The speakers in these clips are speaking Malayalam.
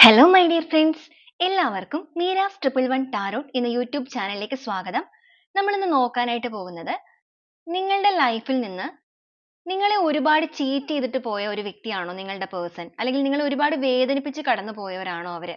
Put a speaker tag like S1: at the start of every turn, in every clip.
S1: ഹലോ മൈ ഡിയർ ഫ്രണ്ട്സ്, എല്ലാവർക്കും മീരാസ് ട്രിപ്പിൾ വൺ ടാരോട്ട് എന്ന യൂട്യൂബ് ചാനലിലേക്ക് സ്വാഗതം. നമ്മളിന്ന് നോക്കാനായിട്ട് പോകുന്നത് നിങ്ങളുടെ ലൈഫിൽ നിന്ന് നിങ്ങളെ ഒരുപാട് ചീറ്റ് ചെയ്തിട്ട് പോയ ഒരു വ്യക്തിയാണോ നിങ്ങളുടെ പേഴ്സൺ, അല്ലെങ്കിൽ നിങ്ങൾ ഒരുപാട് വേദനിപ്പിച്ച് കടന്നു പോയവരാണോ അവര്.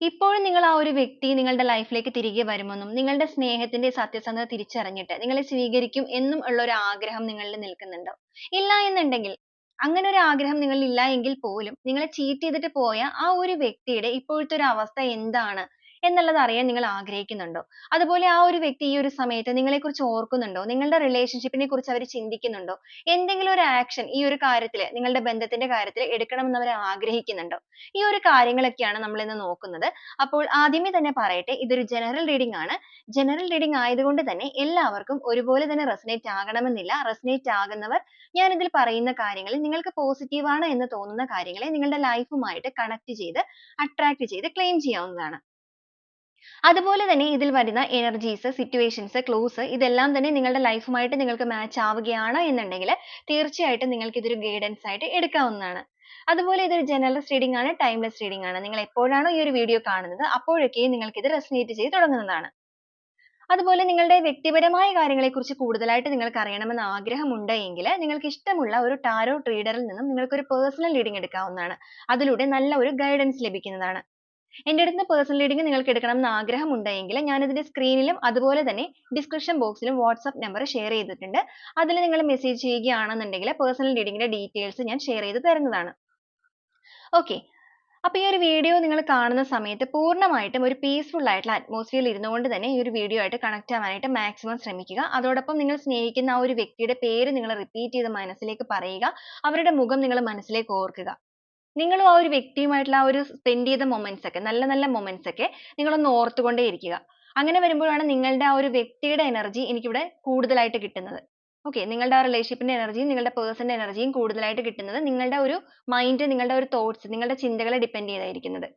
S1: ഇപ്പോഴും നിങ്ങൾ ആ ഒരു വ്യക്തി നിങ്ങളുടെ ലൈഫിലേക്ക് തിരികെ വരുമെന്നും നിങ്ങളുടെ സ്നേഹത്തിന്റെ സത്യസന്ധത തിരിച്ചറിഞ്ഞിട്ട് നിങ്ങളെ സ്വീകരിക്കും എന്നും ഉള്ള ഒരു ആഗ്രഹം നിങ്ങളിൽ നിൽക്കുന്നുണ്ടോ? ഇല്ല എന്നുണ്ടെങ്കിൽ, അങ്ങനെ ഒരു ആഗ്രഹം നിങ്ങളിൽ ഇല്ല എങ്കിൽ പോലും നിങ്ങളെ ചീറ്റ് ചെയ്തിട്ട് പോയ ആ ഒരു വ്യക്തിയുടെ ഇപ്പോഴത്തെ ഒരു അവസ്ഥ എന്താണ് എന്നുള്ളത് അറിയാൻ നിങ്ങൾ ആഗ്രഹിക്കുന്നുണ്ടോ? അതുപോലെ ആ ഒരു വ്യക്തി ഈ ഒരു സമയത്ത് നിങ്ങളെക്കുറിച്ച് ഓർക്കുന്നുണ്ടോ? നിങ്ങളുടെ റിലേഷൻഷിപ്പിനെ കുറിച്ച് അവർ ചിന്തിക്കുന്നുണ്ടോ? എന്തെങ്കിലും ഒരു ആക്ഷൻ ഈ ഒരു കാര്യത്തിൽ, നിങ്ങളുടെ ബന്ധത്തിന്റെ കാര്യത്തിൽ എടുക്കണമെന്ന് അവർ ആഗ്രഹിക്കുന്നുണ്ടോ? ഈ ഒരു കാര്യങ്ങളൊക്കെയാണ് നമ്മൾ ഇന്ന് നോക്കുന്നത്. അപ്പോൾ ആദ്യമേ തന്നെ പറയട്ടെ, ഇതൊരു ജനറൽ റീഡിംഗ് ആണ്. ജനറൽ റീഡിംഗ് ആയതുകൊണ്ട് തന്നെ എല്ലാവർക്കും ഒരുപോലെ തന്നെ റെസനേറ്റ് ആകണമെന്നില്ല. റെസനേറ്റ് ആകുന്നവർ ഞാൻ ഇതിൽ പറയുന്ന കാര്യങ്ങളിൽ നിങ്ങൾക്ക് പോസിറ്റീവ് ആണ് എന്ന് തോന്നുന്ന കാര്യങ്ങളെ നിങ്ങളുടെ ലൈഫുമായിട്ട് കണക്ട് ചെയ്ത് അട്രാക്ട് ചെയ്ത് ക്ലെയിം ചെയ്യാവുന്നതാണ്. അതുപോലെ തന്നെ ഇതിൽ വരുന്ന എനർജീസ്, സിറ്റുവേഷൻസ്, ക്ലൂസ് ഇതെല്ലാം തന്നെ നിങ്ങളുടെ ലൈഫുമായിട്ട് നിങ്ങൾക്ക് മാച്ച് ആവുകയാണ് എന്നുണ്ടെങ്കിൽ തീർച്ചയായിട്ടും നിങ്ങൾക്ക് ഇതൊരു ഗൈഡൻസ് ആയിട്ട് എടുക്കാവുന്നതാണ്. അതുപോലെ ഇതൊരു ജനറൽ റീഡിംഗ് ആണ്, ടൈംലെസ് റീഡിംഗ് ആണ്. നിങ്ങൾ എപ്പോഴാണോ ഈ ഒരു വീഡിയോ കാണുന്നത് അപ്പോഴൊക്കെ നിങ്ങൾക്ക് ഇത് റെസനേറ്റ് ചെയ്ത് തുടങ്ങുന്നതാണ്. അതുപോലെ നിങ്ങളുടെ വ്യക്തിപരമായ കാര്യങ്ങളെക്കുറിച്ച് കൂടുതലായിട്ട് നിങ്ങൾക്ക് അറിയണമെന്ന് ആഗ്രഹമുണ്ട് എങ്കിൽ നിങ്ങൾക്ക് ഇഷ്ടമുള്ള ഒരു ടാരോട്ട് റീഡറിൽ നിന്നും നിങ്ങൾക്ക് ഒരു പേഴ്സണൽ റീഡിംഗ് എടുക്കാവുന്നതാണ്. അതിലൂടെ നല്ല ഒരു ഗൈഡൻസ് ലഭിക്കുന്നതാണ്. എൻ്റെ അടുത്ത് പേഴ്സണൽ റീഡിംഗ് നിങ്ങൾക്ക് എടുക്കണം എന്ന് ആഗ്രഹമുണ്ടെങ്കിൽ ഞാൻ ഇതിന്റെ സ്ക്രീനിലും അതുപോലെ തന്നെ ഡിസ്ക്രിപ്ഷൻ ബോക്സിലും വാട്സ്ആപ്പ് നമ്പർ ഷെയർ ചെയ്തിട്ടുണ്ട്. അതിൽ നിങ്ങൾ മെസ്സേജ് ചെയ്യുകയാണെന്നുണ്ടെങ്കിൽ പേഴ്സണൽ റീഡിംഗിന്റെ ഡീറ്റെയിൽസ് ഞാൻ ഷെയർ ചെയ്ത് തരുന്നതാണ്. ഓക്കെ, അപ്പോൾ ഈ ഒരു വീഡിയോ നിങ്ങൾ കാണുന്ന സമയത്ത് പൂർണ്ണമായിട്ടും ഒരു പീസ്ഫുൾ ആയിട്ടുള്ള അറ്റ്മോസ്ഫിയറിൽ ഇരുന്നുകൊണ്ട് തന്നെ ഈ ഒരു വീഡിയോ ആയിട്ട് കണക്ട് ആവാനായിട്ട് മാക്സിമം ശ്രമിക്കുക. അതോടൊപ്പം നിങ്ങൾ സ്നേഹിക്കുന്ന ആ ഒരു വ്യക്തിയുടെ പേര് നിങ്ങൾ റിപ്പീറ്റ് ചെയ്ത് മനസ്സിലേക്ക് പറയുക. അവരുടെ മുഖം നിങ്ങൾ മനസ്സിലേക്ക് ഓർക്കുക. നിങ്ങളും ആ ഒരു വ്യക്തിയുമായിട്ടുള്ള ആ ഒരു സ്പെൻഡ് ചെയ്ത മൊമെന്റ്സ് ഒക്കെ, നല്ല നല്ല മൊമെന്റ്സ് ഒക്കെ നിങ്ങളൊന്ന് ഓർത്തുകൊണ്ടേ ഇരിക്കുക. അങ്ങനെ വരുമ്പോഴാണ് നിങ്ങളുടെ ആ ഒരു വ്യക്തിയുടെ എനർജി എനിക്കിവിടെ കൂടുതലായിട്ട് കിട്ടുന്നത്. ഓക്കെ, നിങ്ങളുടെ ആ റിലേഷൻഷിപ്പിന്റെ എനർജിയും നിങ്ങളുടെ പേഴ്സന്റെ എനർജിയും കൂടുതലായിട്ട് കിട്ടുന്നത് നിങ്ങളുടെ ഒരു മൈൻഡ്, നിങ്ങളുടെ ഒരു തോട്ട്സ്, നിങ്ങളുടെ ചിന്തകളെ ഡിപ്പെൻഡ് ചെയ്തായിരിക്കുന്നത്.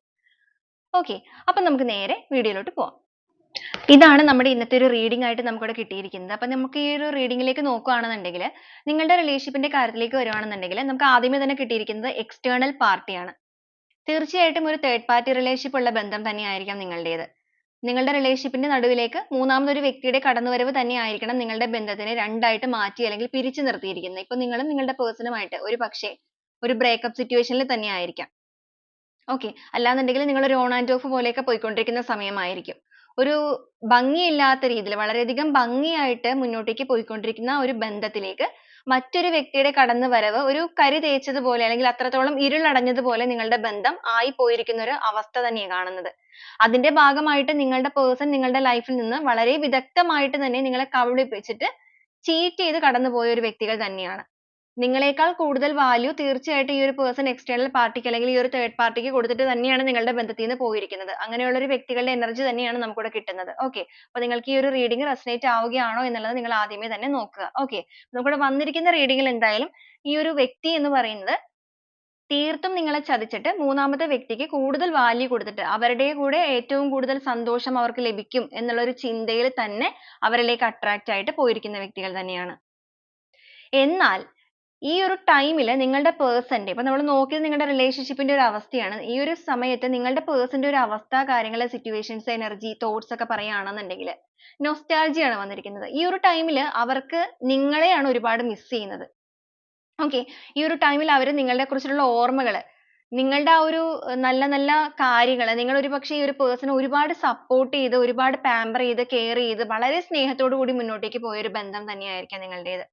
S1: ഓക്കെ, അപ്പൊ നമുക്ക് നേരെ വീഡിയോയിലോട്ട് പോവാം. ഇതാണ് നമ്മുടെ ഇന്നത്തെ ഒരു റീഡിംഗ് ആയിട്ട് നമുക്കിവിടെ കിട്ടിയിരിക്കുന്നത്. അപ്പൊ നമുക്ക് ഈ ഒരു റീഡിംഗിലേക്ക് നോക്കുകയാണെന്നുണ്ടെങ്കിൽ, നിങ്ങളുടെ റിലേഷൻഷിപ്പിന്റെ കാര്യത്തിലേക്ക് വരുവാണെന്നുണ്ടെങ്കിൽ നമുക്ക് ആദ്യമേ തന്നെ കിട്ടിയിരിക്കുന്നത് എക്സ്റ്റേണൽ പാർട്ടിയാണ്. തീർച്ചയായിട്ടും ഒരു തേർഡ് പാർട്ടി റിലേഷൻഷിപ്പ് ഉള്ള ബന്ധം തന്നെയായിരിക്കാം നിങ്ങളുടേത്. നിങ്ങളുടെ റിലേഷൻഷിപ്പിന്റെ നടുവിലേക്ക് മൂന്നാമതൊരു വ്യക്തിയുടെ കടന്നുവരവ് തന്നെയായിരിക്കണം നിങ്ങളുടെ ബന്ധത്തിനെ രണ്ടായിട്ട് മാറ്റി അല്ലെങ്കിൽ പിരിച്ചു നിർത്തിയിരിക്കുന്നത്. ഇപ്പൊ നിങ്ങളും നിങ്ങളുടെ പേഴ്സണുമായിട്ട് ഒരു പക്ഷേ ഒരു ബ്രേക്കപ്പ് സിറ്റുവേഷനിൽ തന്നെ ആയിരിക്കാം. ഓക്കെ, അല്ലാന്നുണ്ടെങ്കിൽ നിങ്ങൾ ഒരു ഓൺ ആൻഡ് ഓഫ് പോലെയൊക്കെ പോയിക്കൊണ്ടിരിക്കുന്ന സമയമായിരിക്കും. ഒരു ഭംഗിയില്ലാത്ത രീതിയിൽ, വളരെയധികം ഭംഗിയായിട്ട് മുന്നോട്ടേക്ക് പോയിക്കൊണ്ടിരിക്കുന്ന ഒരു ബന്ധത്തിലേക്ക് മറ്റൊരു വ്യക്തിയുടെ കടന്നുവരവ് ഒരു കരി തേച്ചതുപോലെ അല്ലെങ്കിൽ അത്രത്തോളം ഇരുളടഞ്ഞതുപോലെ നിങ്ങളുടെ ബന്ധം ആയി പോയിരിക്കുന്ന ഒരു അവസ്ഥ തന്നെയാണ് കാണുന്നത്. അതിന്റെ ഭാഗമായിട്ട് നിങ്ങളുടെ പേഴ്സൺ നിങ്ങളുടെ ലൈഫിൽ നിന്ന് വളരെ വിദഗ്ധമായിട്ട് തന്നെ നിങ്ങളെ കബളിപ്പിച്ചിട്ട് ചീറ്റ് ചെയ്ത് കടന്നുപോയ ഒരു വ്യക്തികൾ തന്നെയാണ്. നിങ്ങളെക്കാൾ കൂടുതൽ വാല്യൂ തീർച്ചയായിട്ടും ഈ ഒരു പേഴ്സൺ എക്സ്റ്റേണൽ പാർട്ടിക്ക് അല്ലെങ്കിൽ ഈ ഒരു തേർഡ് പാർട്ടിക്ക് കൊടുത്തിട്ട് തന്നെയാണ് നിങ്ങളുടെ ബന്ധത്തിൽ നിന്ന് പോയിരിക്കുന്നത്. അങ്ങനെയുള്ള ഒരു വ്യക്തികളുടെ എനർജി തന്നെയാണ് നമുക്കിവിടെ കിട്ടുന്നത്. ഓക്കെ, അപ്പോൾ നിങ്ങൾക്ക് ഈ ഒരു റീഡിംഗ് റെസനേറ്റ് ആവുകയാണോ എന്നുള്ളത് നിങ്ങൾ ആദ്യമേ തന്നെ നോക്കുക. ഓക്കെ, നമുക്കിവിടെ വന്നിരിക്കുന്ന റീഡിംഗിൽ എന്തായാലും ഈ ഒരു വ്യക്തി എന്ന് പറയുന്നത് തീർത്തും നിങ്ങളെ ചതിച്ചിട്ട് മൂന്നാമത്തെ വ്യക്തിക്ക് കൂടുതൽ വാല്യൂ കൊടുത്തിട്ട് അവരുടെ കൂടെ ഏറ്റവും കൂടുതൽ സന്തോഷം അവർക്ക് ലഭിക്കും എന്നുള്ള ഒരു ചിന്തയിൽ തന്നെ അവരിലേക്ക് അട്രാക്റ്റ് ആയിട്ട് പോയിരിക്കുന്ന വ്യക്തികൾ തന്നെയാണ്. എന്നാൽ ഈ ഒരു ടൈമിൽ നിങ്ങളുടെ പേഴ്സന്റെ, ഇപ്പൊ നമ്മൾ നോക്കിയത് നിങ്ങളുടെ റിലേഷൻഷിപ്പിന്റെ ഒരു അവസ്ഥയാണ്. ഈ ഒരു സമയത്ത് നിങ്ങളുടെ പേഴ്സന്റെ ഒരു അവസ്ഥ, കാര്യങ്ങൾ, സിറ്റുവേഷൻസ്, എനർജി, തോട്ട്സ് ഒക്കെ പറയുകയാണെന്നുണ്ടെങ്കിൽ നൊസ്റ്റാൾജിയാണ് വന്നിരിക്കുന്നത്. ഈ ഒരു ടൈമിൽ അവർക്ക് നിങ്ങളെയാണ് ഒരുപാട് മിസ് ചെയ്യുന്നത്. ഓക്കെ, ഈ ഒരു ടൈമിൽ അവർ നിങ്ങളെ കുറിച്ചുള്ള ഓർമ്മകൾ, നിങ്ങളുടെ ആ ഒരു നല്ല നല്ല കാര്യങ്ങൾ, നിങ്ങൾ ഒരു പക്ഷേ ഈ ഒരു പേഴ്സണെ ഒരുപാട് സപ്പോർട്ട് ചെയ്ത് ഒരുപാട് പാമ്പർ ചെയ്ത് കെയർ ചെയ്ത് വളരെ സ്നേഹത്തോടു കൂടി മുന്നോട്ടേക്ക് പോയ ഒരു ബന്ധം തന്നെയായിരിക്കാം നിങ്ങളുടേത്.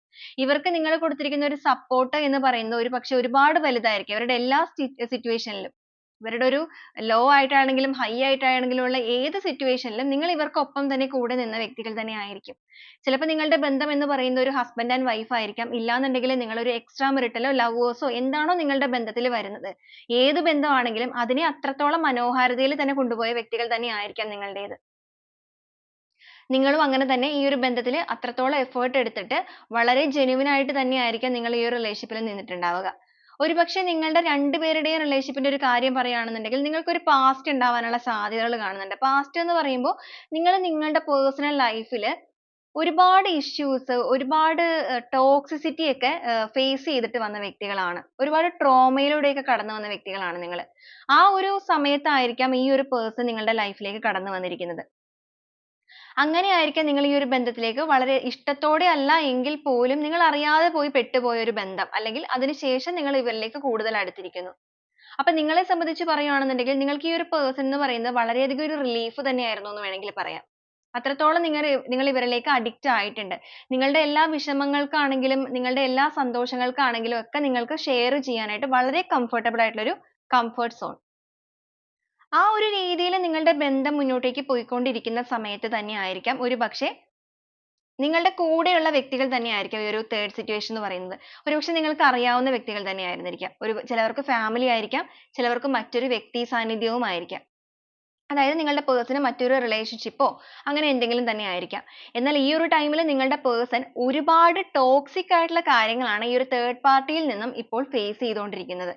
S1: ഇവർക്ക് നിങ്ങൾ കൊടുത്തിരിക്കുന്ന ഒരു സപ്പോർട്ട് എന്ന് പറയുന്നത് ഒരു പക്ഷേ ഒരുപാട് വലുതായിരിക്കും. ഇവരുടെ എല്ലാ സിറ്റുവേഷനിലും, ഇവരുടെ ഒരു ലോ ആയിട്ടാണെങ്കിലും ഹൈ ആയിട്ടാണെങ്കിലും ഉള്ള ഏത് സിറ്റുവേഷനിലും നിങ്ങൾ ഇവർക്കൊപ്പം തന്നെ കൂടെ നിന്ന വ്യക്തികൾ തന്നെ ആയിരിക്കും. ചിലപ്പോൾ നിങ്ങളുടെ ബന്ധം എന്ന് പറയുന്നത് ഒരു ഹസ്ബൻഡ് ആൻഡ് വൈഫ് ആയിരിക്കാം. ഇല്ലാന്നുണ്ടെങ്കിൽ നിങ്ങൾ ഒരു എക്സ്ട്രാ മെറിറ്റലോ ലവേഴ്സോ എന്താണോ നിങ്ങളുടെ ബന്ധത്തിൽ വരുന്നത്, ഏത് ബന്ധമാണെങ്കിലും അതിനെ അത്രത്തോളം മനോഹാരിതയിൽ തന്നെ കൊണ്ടുപോയ വ്യക്തികൾ തന്നെ ആയിരിക്കാം നിങ്ങളുടേത്. നിങ്ങളും അങ്ങനെ തന്നെ ഈ ഒരു ബന്ധത്തിൽ അത്രത്തോളം എഫേർട്ട് എടുത്തിട്ട് വളരെ ജെന്യുവിൻ ആയിട്ട് തന്നെ ആയിരിക്കാം നിങ്ങൾ ഈ ഒരു റിലേഷൻഷിപ്പിൽ നിന്നിട്ടുണ്ടാവുക. ഒരുപക്ഷെ നിങ്ങളുടെ രണ്ടുപേരുടെയും റിലേഷൻഷിപ്പിന്റെ ഒരു കാര്യം പറയുകയാണെന്നുണ്ടെങ്കിൽ നിങ്ങൾക്ക് ഒരു പാസ്റ്റ് ഉണ്ടാവാനുള്ള സാധ്യതകൾ കാണുന്നുണ്ട്. പാസ്റ്റ് എന്ന് പറയുമ്പോൾ നിങ്ങൾ നിങ്ങളുടെ പേഴ്സണൽ ലൈഫിൽ ഒരുപാട് ഇഷ്യൂസ്, ഒരുപാട് ടോക്സിസിറ്റി ഒക്കെ ഫേസ് ചെയ്തിട്ട് വന്ന വ്യക്തികളാണ്. ഒരുപാട് ട്രോമയിലൂടെയൊക്കെ കടന്നു വന്ന വ്യക്തികളാണ് നിങ്ങൾ. ആ ഒരു സമയത്തായിരിക്കാം ഈ ഒരു പേഴ്സൺ നിങ്ങളുടെ ലൈഫിലേക്ക് കടന്നു വന്നിരിക്കുന്നത്. അങ്ങനെയായിരിക്കാം നിങ്ങൾ ഈ ഒരു ബന്ധത്തിലേക്ക് വളരെ ഇഷ്ടത്തോടെ അല്ല എങ്കിൽ പോലും നിങ്ങൾ അറിയാതെ പോയി പെട്ടുപോയ ഒരു ബന്ധം, അല്ലെങ്കിൽ അതിനുശേഷം നിങ്ങൾ ഇവരിലേക്ക് കൂടുതൽ അടുത്തിരിക്കുന്നു. അപ്പൊ നിങ്ങളെ സംബന്ധിച്ച് പറയുകയാണെന്നുണ്ടെങ്കിൽ നിങ്ങൾക്ക് ഈ ഒരു പേഴ്സൺ എന്ന് പറയുന്നത് വളരെയധികം ഒരു റിലീഫ് തന്നെയായിരുന്നു എന്ന് വേണമെങ്കിൽ പറയാം. അത്രത്തോളം നിങ്ങൾ ഇവരിലേക്ക് അഡിക്റ്റ് ആയിട്ടുണ്ട്. നിങ്ങളുടെ എല്ലാ വിഷമങ്ങൾക്കാണെങ്കിലും നിങ്ങളുടെ എല്ലാ സന്തോഷങ്ങൾക്കാണെങ്കിലും ഒക്കെ നിങ്ങൾക്ക് ഷെയർ ചെയ്യാനായിട്ട് വളരെ കംഫർട്ടബിൾ ആയിട്ടുള്ള ഒരു കംഫർട്ട് സോൺ. ആ ഒരു രീതിയിൽ നിങ്ങളുടെ ബന്ധം മുന്നോട്ടേക്ക് പോയിക്കൊണ്ടിരിക്കുന്ന സമയത്ത് തന്നെ ആയിരിക്കാം ഒരുപക്ഷെ നിങ്ങളുടെ കൂടെയുള്ള വ്യക്തികൾ തന്നെയായിരിക്കും ഈ ഒരു തേർഡ് സിറ്റുവേഷൻ എന്ന് പറയുന്നത്. ഒരുപക്ഷെ നിങ്ങൾക്ക് അറിയാവുന്ന വ്യക്തികൾ തന്നെയായിരുന്നിരിക്കാം. ചിലവർക്ക് ഫാമിലി ആയിരിക്കാം, ചിലവർക്ക് മറ്റൊരു വ്യക്തി സാന്നിധ്യവും ആയിരിക്കാം. അതായത് നിങ്ങളുടെ പേഴ്സണ് മറ്റൊരു റിലേഷൻഷിപ്പോ അങ്ങനെ എന്തെങ്കിലും തന്നെ ആയിരിക്കാം. എന്നാൽ ഈ ഒരു ടൈമിൽ നിങ്ങളുടെ പേഴ്സൺ ഒരുപാട് ടോക്സിക് ആയിട്ടുള്ള കാര്യങ്ങളാണ് ഈ ഒരു തേർഡ് പാർട്ടിയിൽ നിന്നും ഇപ്പോൾ ഫേസ് ചെയ്തുകൊണ്ടിരിക്കുന്നത്.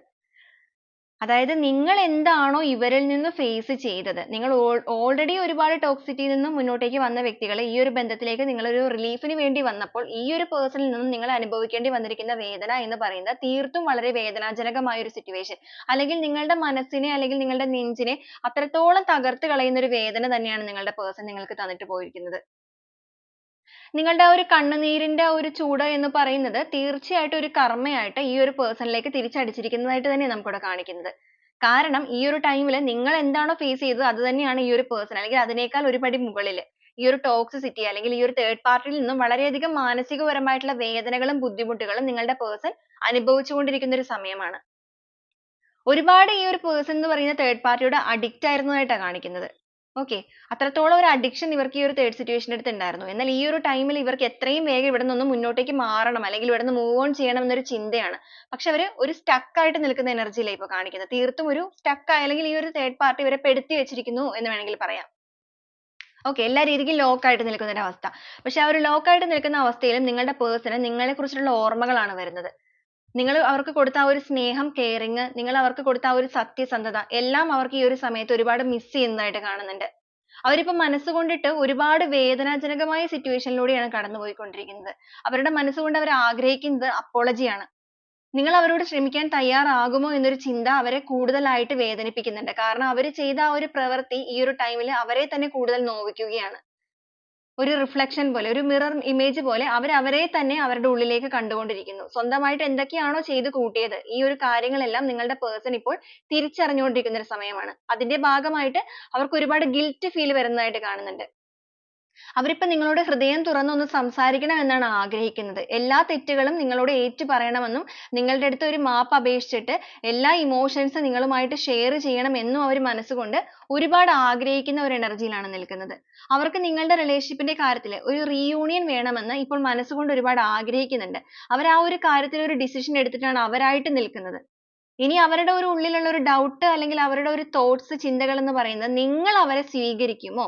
S1: അതായത് നിങ്ങൾ എന്താണോ ഇവരിൽ നിന്ന് ഫേസ് ചെയ്തത്, നിങ്ങൾ ഓൾറെഡി ഒരുപാട് ടോക്സിറ്റിയിൽ നിന്നും മുന്നോട്ടേക്ക് വന്ന വ്യക്തികൾ ഈ ഒരു ബന്ധത്തിലേക്ക് നിങ്ങൾ ഒരു റിലീഫിന് വേണ്ടി വന്നപ്പോൾ ഈ ഒരു പേഴ്സണിൽ നിന്നും നിങ്ങൾ അനുഭവിക്കേണ്ടി വന്നിരിക്കുന്ന വേദന എന്ന് പറയുന്നത് തീർത്തും വളരെ വേദനാജനകമായ ഒരു സിറ്റുവേഷൻ, അല്ലെങ്കിൽ നിങ്ങളുടെ മനസ്സിനെ അല്ലെങ്കിൽ നിങ്ങളുടെ നെഞ്ചിനെ അത്രത്തോളം തകർത്ത് കളയുന്ന ഒരു വേദന തന്നെയാണ് നിങ്ങളുടെ പേഴ്സൺ നിങ്ങൾക്ക് തന്നിട്ട് പോയിരിക്കുന്നത്. നിങ്ങളുടെ ആ ഒരു കണ്ണുനീരിന്റെ ഒരു ചൂട് എന്ന് പറയുന്നത് തീർച്ചയായിട്ടും ഒരു കർമ്മയായിട്ട് ഈ ഒരു പേഴ്സണിലേക്ക് തിരിച്ചടിച്ചിരിക്കുന്നതായിട്ട് തന്നെ നമുക്കിവിടെ കാണിക്കുന്നത്. കാരണം ഈ ഒരു ടൈമിൽ നിങ്ങൾ എന്താണോ ഫേസ് ചെയ്തത് അത് തന്നെയാണ് ഈ ഒരു പേഴ്സൺ, അല്ലെങ്കിൽ അതിനേക്കാൾ ഒരു പടി മുകളിൽ ഈ ഒരു ടോക്സിസിറ്റി അല്ലെങ്കിൽ ഈ ഒരു തേർഡ് പാർട്ടിയിൽ നിന്നും വളരെയധികം മാനസികപരമായിട്ടുള്ള വേദനകളും ബുദ്ധിമുട്ടുകളും നിങ്ങളുടെ പേഴ്സൺ അനുഭവിച്ചുകൊണ്ടിരിക്കുന്ന ഒരു സമയമാണ്. ഒരുപാട് ഈ ഒരു പേഴ്സൺ എന്ന് പറയുന്ന തേർഡ് പാർട്ടിയോട് അഡിക്റ്റ് ആയിരുന്നതായിട്ടാണ് കാണിക്കുന്നത്. ഓക്കെ, അത്രത്തോളം ഒരു അഡിക്ഷൻ ഇവർക്ക് ഈ ഒരു തേർഡ് സിറ്റുവേഷൻ്റെ അടുത്ത് ഉണ്ടായിരുന്നു. എന്നാൽ ഈ ഒരു ടൈമിൽ ഇവർക്ക് എത്രയും വേഗം ഇവിടെ നിന്നൊന്ന് മുന്നോട്ടേക്ക് മാറണം, അല്ലെങ്കിൽ ഇവിടെ നിന്ന് മൂവ് ഓൺ ചെയ്യണം എന്നൊരു ചിന്തയാണ്. പക്ഷെ അവർ ഒരു സ്റ്റക്ക് ആയിട്ട് നിൽക്കുന്ന എനർജിയിലാണ് ഇപ്പോൾ കാണിക്കുന്നത്. തീർത്തും ഒരു സ്റ്റക്ക് അല്ലെങ്കിൽ ഈ ഒരു തേർഡ് പാർട്ടി ഇവരെ പെടുത്തി വെച്ചിരിക്കുന്നു എന്ന് വേണമെങ്കിൽ പറയാം. ഓക്കെ, എല്ലാ രീതിക്കും ലോക്ക് ആയിട്ട് നിൽക്കുന്ന ഒരു അവസ്ഥ. പക്ഷെ ആ ഒരു ലോക്ക് ആയിട്ട് നിൽക്കുന്ന അവസ്ഥയിലും നിങ്ങളുടെ പേഴ്സണ് നിങ്ങളെ കുറിച്ചുള്ള ഓർമ്മകളാണ് വരുന്നത്. നിങ്ങൾ അവർക്ക് കൊടുത്ത ആ ഒരു സ്നേഹം, കെയറിങ്, നിങ്ങൾ അവർക്ക് കൊടുത്ത ആ ഒരു സത്യസന്ധത എല്ലാം അവർക്ക് ഈ ഒരു സമയത്ത് ഒരുപാട് മിസ് ചെയ്യുന്നതായിട്ട് കാണുന്നുണ്ട്. അവരിപ്പോ മനസ്സുകൊണ്ടിട്ട് ഒരുപാട് വേദനാജനകമായ സിറ്റുവേഷനിലൂടെയാണ് കടന്നുപോയിക്കൊണ്ടിരിക്കുന്നത്. അവരുടെ മനസ്സുകൊണ്ട് അവർ ആഗ്രഹിക്കുന്നത് അപ്പോളജിയാണ്. നിങ്ങൾ അവരോട് ക്ഷമിക്കാൻ തയ്യാറാകുമോ എന്നൊരു ചിന്ത അവരെ കൂടുതലായിട്ട് വേദനിപ്പിക്കുന്നുണ്ട്. കാരണം അവർ ചെയ്ത ആ ഒരു പ്രവൃത്തി ഈ ഒരു ടൈമിൽ അവരെ തന്നെ കൂടുതൽ നോവിക്കുകയാണ്. ഒരു റിഫ്ലക്ഷൻ പോലെ, ഒരു മിറർ ഇമേജ് പോലെ അവർ അവരെ തന്നെ അവരുടെ ഉള്ളിലേക്ക് കണ്ടുകൊണ്ടിരിക്കുന്നു. സ്വന്തമായിട്ട് എന്തൊക്കെയാണോ ചെയ്ത് കൂട്ടിയത് ഈ ഒരു കാര്യങ്ങളെല്ലാം നിങ്ങളുടെ പേഴ്സൺ ഇപ്പോൾ തിരിച്ചറിഞ്ഞുകൊണ്ടിരിക്കുന്ന ഒരു സമയമാണ്. അതിന്റെ ഭാഗമായിട്ട് അവർക്ക് ഒരുപാട് ഗിൽറ്റ് ഫീൽ വരുന്നതായിട്ട് കാണുന്നുണ്ട്. അവരിപ്പോ നിങ്ങളോട് ഹൃദയം തുറന്നൊന്ന് സംസാരിക്കണം എന്നാണ് ആഗ്രഹിക്കുന്നത്. എല്ലാ തെറ്റുകളും നിങ്ങളോട് ഏറ്റു പറയണമെന്നും നിങ്ങളുടെ അടുത്ത് ഒരു മാപ്പ് അപേക്ഷിച്ചിട്ട് എല്ലാ ഇമോഷൻസും നിങ്ങളുമായിട്ട് ഷെയർ ചെയ്യണം എന്നും അവർ മനസ്സുകൊണ്ട് ഒരുപാട് ആഗ്രഹിക്കുന്ന ഒരു എനർജിയിലാണ് നിൽക്കുന്നത്. അവർക്ക് നിങ്ങളുടെ റിലേഷൻഷിപ്പിന്റെ കാര്യത്തിൽ ഒരു റീയൂണിയൻ വേണമെന്ന് ഇപ്പോൾ മനസ്സുകൊണ്ട് ഒരുപാട് ആഗ്രഹിക്കുന്നുണ്ട്. അവർ ആ ഒരു കാര്യത്തിൽ ഒരു ഡിസിഷൻ എടുത്തിട്ടാണ് അവരായിട്ട് നിൽക്കുന്നത്. ഇനി അവരുടെ ഒരു ഉള്ളിലുള്ള ഒരു ഡൗട്ട് അല്ലെങ്കിൽ അവരുടെ ഒരു തോട്ട്സ്, ചിന്തകൾ എന്ന് പറയുന്നത് നിങ്ങൾ അവരെ സ്വീകരിക്കുമോ,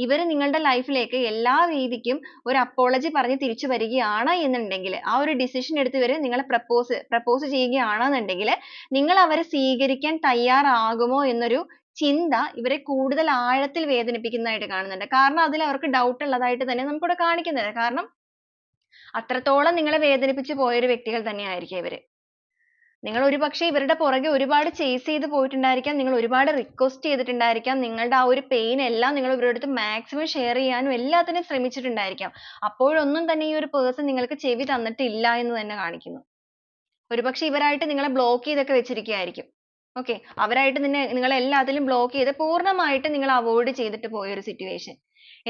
S1: ഇവർ നിങ്ങളുടെ ലൈഫിലേക്ക് എല്ലാ രീതിക്കും ഒരു അപ്പോളജി പറഞ്ഞ് തിരിച്ചു വരികയാണ് എന്നുണ്ടെങ്കിൽ, ആ ഒരു ഡിസിഷൻ എടുത്ത് ഇവർ നിങ്ങളെ പ്രപ്പോസ് ചെയ്യുകയാണെന്നുണ്ടെങ്കിൽ നിങ്ങൾ അവരെ സ്വീകരിക്കാൻ തയ്യാറാകുമോ എന്നൊരു ചിന്ത ഇവരെ കൂടുതൽ ആഴത്തിൽ വേദനിപ്പിക്കുന്നതായിട്ട് കാണുന്നുണ്ട്. കാരണം അതിൽ അവർക്ക് ഡൗട്ട് ഉള്ളതായിട്ട് തന്നെ നമുക്കിവിടെ കാണിക്കുന്നത്. കാരണം അത്രത്തോളം നിങ്ങളെ വേദനിപ്പിച്ച് പോയൊരു വ്യക്തികൾ തന്നെയായിരിക്കും ഇവര്. നിങ്ങൾ ഒരുപക്ഷെ ഇവരുടെ പുറകെ ഒരുപാട് chase ചെയ്ത് പോയിട്ടുണ്ടായിരിക്കാം. നിങ്ങൾ ഒരുപാട് request ചെയ്തിട്ടുണ്ടായിരിക്കാം. നിങ്ങളുടെ ആ ഒരു pain എല്ലാം നിങ്ങൾ ഇവരുടെ അടുത്ത് maximum share ചെയ്യാനും എല്ലാത്തിനും ശ്രമിച്ചിട്ടുണ്ടായിരിക്കാം. അപ്പോഴൊന്നും തന്നെ ഈ ഒരു person നിങ്ങൾക്ക് ചെവി തന്നിട്ടില്ല എന്ന് തന്നെ കാണിക്കുന്നു. ഒരുപക്ഷെ ഇവരായിട്ട് നിങ്ങളെ block ചെയ്തൊക്കെ വെച്ചിരിക്കുകയായിരിക്കും. okay, അവരായിട്ട് നിങ്ങളെ എല്ലാത്തിലും block ചെയ്ത് പൂർണ്ണമായിട്ട് നിങ്ങളെ avoid ചെയ്തിട്ട് പോയ ഒരു situation.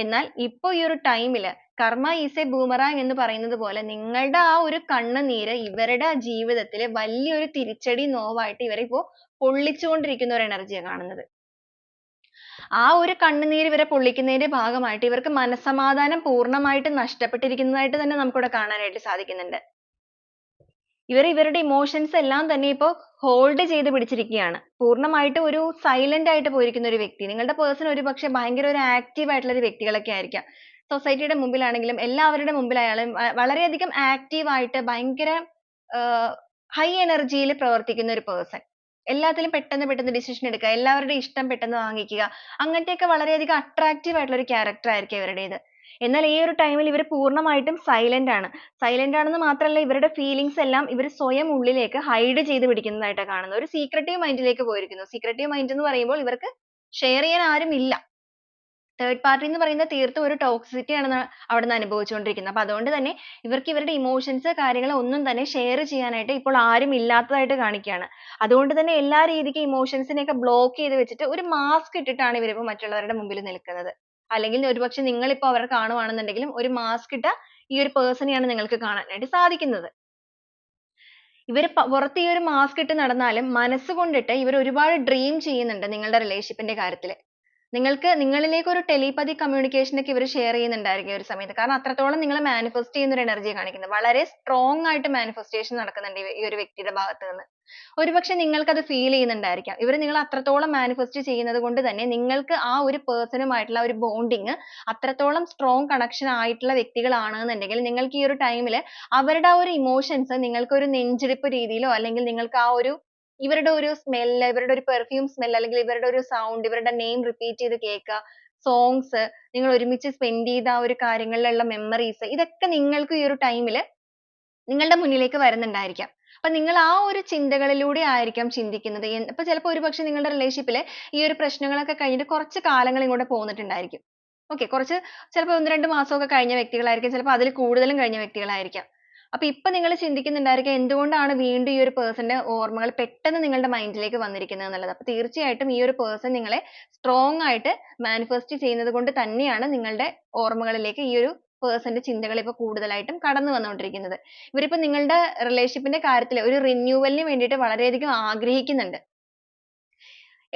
S1: എന്നാൽ ഇപ്പൊ ഈ ഒരു time ല് karma is a boomerang എന്ന് പറയുന്നത് പോലെ നിങ്ങളുടെ ആ ഒരു കണ്ണുനീര് ഇവരുടെ ജീവിതത്തിൽ വലിയൊരു തിരിച്ചടി നോവായിട്ട് ഇവരെ ഇപ്പോ പൊള്ളിച്ചുകൊണ്ടിരിക്കുന്ന ഒരു energy യാണ് കാണുന്നത്. ആ ഒരു കണ്ണുനീര് ഇവരെ പൊള്ളിക്കുന്നതിന്റെ ഭാഗമായിട്ട് ഇവർക്ക് മനസ്സമാധാനം പൂർണ്ണമായിട്ട് നഷ്ടപ്പെട്ടിരിക്കുന്നതായിട്ട് തന്നെ നമുക്കിവിടെ കാണാനായിട്ട് സാധിക്കുന്നുണ്ട്. ഇവരുടെ emotions എല്ലാം തന്നെ ഇപ്പോ hold ചെയ്ത് പിടിച്ചിരിക്കുകയാണ്. പൂർണ്ണമായിട്ട് ഒരു silent ആയിട്ട് പോയിരിക്കുന്ന ഒരു വ്യക്തി. നിങ്ങളുടെ person ഒരുപക്ഷെ ഭയങ്കര ഒരു active ആയിട്ടുള്ള ഒരു വ്യക്തികളൊക്കെ ആയിരിക്കാം. society യുടെ മുമ്പിലാണെങ്കിലും എല്ലാവരുടെ മുമ്പിലായാലും വളരെയധികം active ആയിട്ട് ഭയങ്കര high energy യിൽ പ്രവർത്തിക്കുന്ന ഒരു person. എല്ലാത്തിലും പെട്ടെന്ന് decision എടുക്കുക, എല്ലാവരുടെയും ഇഷ്ടം പെട്ടെന്ന് വാങ്ങിക്കുക, അങ്ങനത്തെയൊക്കെ വളരെയധികം attractive ആയിട്ടുള്ള ഒരു character ആയിരിക്കും ഇവരുടേത്. എന്നാൽ ഈ ഒരു ടൈമിൽ ഇവർ പൂർണ്ണമായിട്ടും സൈലന്റ് ആണ്. സൈലന്റ് ആണെന്ന് മാത്രമല്ല, ഇവരുടെ ഫീലിങ്സ് എല്ലാം ഇവർ സ്വയം ഉള്ളിലേക്ക് ഹൈഡ് ചെയ്ത് പിടിക്കുന്നതായിട്ടാണ് കാണുന്നത്. ഒരു സീക്രട്ടീവ് മൈൻഡിലേക്ക് പോയിരിക്കുന്നു. സീക്രട്ടീവ് മൈൻഡ് എന്ന് പറയുമ്പോൾ ഇവർക്ക് ഷെയർ ചെയ്യാൻ ആരും ഇല്ല. തേർഡ് പാർട്ടി എന്ന് പറയുന്നത് തീർത്തും ഒരു ടോക്സിസിറ്റി ആണ് അവിടുന്ന് അനുഭവിച്ചുകൊണ്ടിരിക്കുന്നത്. അപ്പൊ അതുകൊണ്ട് തന്നെ ഇവർക്ക് ഇവരുടെ ഇമോഷൻസ് കാര്യങ്ങൾ ഒന്നും തന്നെ ഷെയർ ചെയ്യാനായിട്ട് ഇപ്പോൾ ആരും ഇല്ലാത്തതായിട്ട് കാണിക്കുകയാണ്. അതുകൊണ്ട് തന്നെ എല്ലാ രീതിക്കും ഇമോഷൻസിനെയൊക്കെ ബ്ലോക്ക് ചെയ്ത് വെച്ചിട്ട് ഒരു മാസ്ക് ഇട്ടിട്ടാണ് ഇവരിപ്പോൾ മറ്റുള്ളവരുടെ മുമ്പിൽ നിൽക്കുന്നത്. അല്ലെങ്കിൽ ഒരുപക്ഷെ നിങ്ങളിപ്പോൾ അവരെ കാണുവാണെന്നുണ്ടെങ്കിലും ഒരു മാസ്ക് ഇട്ട ഈ ഒരു പേഴ്സണെയാണ് നിങ്ങൾക്ക് കാണാനായിട്ട് സാധിക്കുന്നത്. ഇവർ പുറത്ത് ഈ ഒരു മാസ്ക് ഇട്ട് നടന്നാലും മനസ്സുകൊണ്ടിട്ട് ഇവർ ഒരുപാട് ഡ്രീം ചെയ്യുന്നുണ്ട് നിങ്ങളുടെ റിലേഷൻഷിപ്പിന്റെ കാര്യത്തിൽ. നിങ്ങളിലേക്ക് ഒരു ടെലിപതി കമ്മ്യൂണിക്കേഷൻ ഒക്കെ ഇവർ ഷെയർ ചെയ്യുന്നുണ്ടായിരിക്കും ഈ ഒരു സമയത്ത്. കാരണം അത്രത്തോളം നിങ്ങൾ മാനിഫെസ്റ്റ് ചെയ്യുന്ന ഒരു എനർജി കാണിക്കുന്നത്. വളരെ സ്ട്രോങ് ആയിട്ട് മാനിഫെസ്റ്റേഷൻ നടക്കുന്നുണ്ട് ഈ ഒരു വ്യക്തിയുടെ ഭാഗത്ത് നിന്ന്. ഒരുപക്ഷെ നിങ്ങൾക്ക് അത് ഫീൽ ചെയ്യുന്നുണ്ടായിരിക്കാം. ഇവർ നിങ്ങളെ അത്രത്തോളം മാനിഫെസ്റ്റ് ചെയ്യുന്നത് കൊണ്ട് തന്നെ നിങ്ങൾക്ക് ആ ഒരു പേഴ്സണുമായിട്ടുള്ള ഒരു ബോണ്ടിങ് അത്രത്തോളം സ്ട്രോങ് കണക്ഷൻ ആയിട്ടുള്ള വ്യക്തികളാണെന്നുണ്ടെങ്കിൽ നിങ്ങൾക്ക് ഈ ഒരു ടൈമിൽ അവരുടെ ആ ഒരു ഇമോഷൻസ് നിങ്ങൾക്ക് ഒരു നെഞ്ചിടിപ്പ് രീതിയിലോ അല്ലെങ്കിൽ നിങ്ങൾക്ക് ആ ഒരു ഇവരുടെ ഒരു സ്മെൽ, ഇവരുടെ ഒരു പെർഫ്യൂം സ്മെൽ അല്ലെങ്കിൽ ഇവരുടെ ഒരു സൗണ്ട്, ഇവരുടെ നെയിം റിപ്പീറ്റ് ചെയ്ത് കേൾക്കുക, സോങ്സ്, നിങ്ങൾ ഒരുമിച്ച് സ്പെൻഡ് ചെയ്ത ആ ഒരു കാര്യങ്ങളിലുള്ള മെമ്മറീസ്, ഇതൊക്കെ നിങ്ങൾക്ക് ഈ ഒരു ടൈമിൽ നിങ്ങളുടെ മുന്നിലേക്ക് വരുന്നുണ്ടായിരിക്കാം. അപ്പൊ നിങ്ങൾ ആ ഒരു ചിന്തകളിലൂടെ ആയിരിക്കാം ചിന്തിക്കുന്നത്. ഇപ്പൊ ചിലപ്പോൾ ഒരുപക്ഷെ നിങ്ങളുടെ റിലേഷൻഷിപ്പിൽ ഈ ഒരു പ്രശ്നങ്ങളൊക്കെ കഴിഞ്ഞിട്ട് കുറച്ച് കാലങ്ങൾ ഇങ്ങോട്ട് പോന്നിട്ടുണ്ടായിരിക്കും. ഓക്കെ, കുറച്ച് ചിലപ്പോൾ 1-2 മാസമൊക്കെ കഴിഞ്ഞ വ്യക്തികളായിരിക്കും, ചിലപ്പോൾ അതിൽ കൂടുതലും കഴിഞ്ഞ വ്യക്തികളായിരിക്കാം. അപ്പൊ ഇപ്പൊ നിങ്ങൾ ചിന്തിക്കുന്നുണ്ടായിരിക്കാം എന്തുകൊണ്ടാണ് വീണ്ടും ഈ ഒരു പേഴ്സന്റെ ഓർമ്മകൾ പെട്ടെന്ന് നിങ്ങളുടെ മൈൻഡിലേക്ക് വന്നിരിക്കുന്നത് എന്നുള്ളത്. അപ്പൊ തീർച്ചയായിട്ടും ഈ ഒരു പേഴ്സൺ നിങ്ങളെ സ്ട്രോങ് ആയിട്ട് മാനിഫെസ്റ്റ് ചെയ്യുന്നത് കൊണ്ട് തന്നെയാണ് നിങ്ങളുടെ ഓർമ്മകളിലേക്ക് ഈ ഒരു പേഴ്സന്റെ ചിന്തകൾ ഇപ്പൊ കൂടുതലായിട്ടും കടന്നു വന്നുകൊണ്ടിരിക്കുന്നത്. ഇവരിപ്പോ നിങ്ങളുടെ റിലേഷൻഷിപ്പിന്റെ കാര്യത്തിൽ ഒരു റിന്യൂവലിന് വേണ്ടിയിട്ട് വളരെയധികം ആഗ്രഹിക്കുന്നുണ്ട്.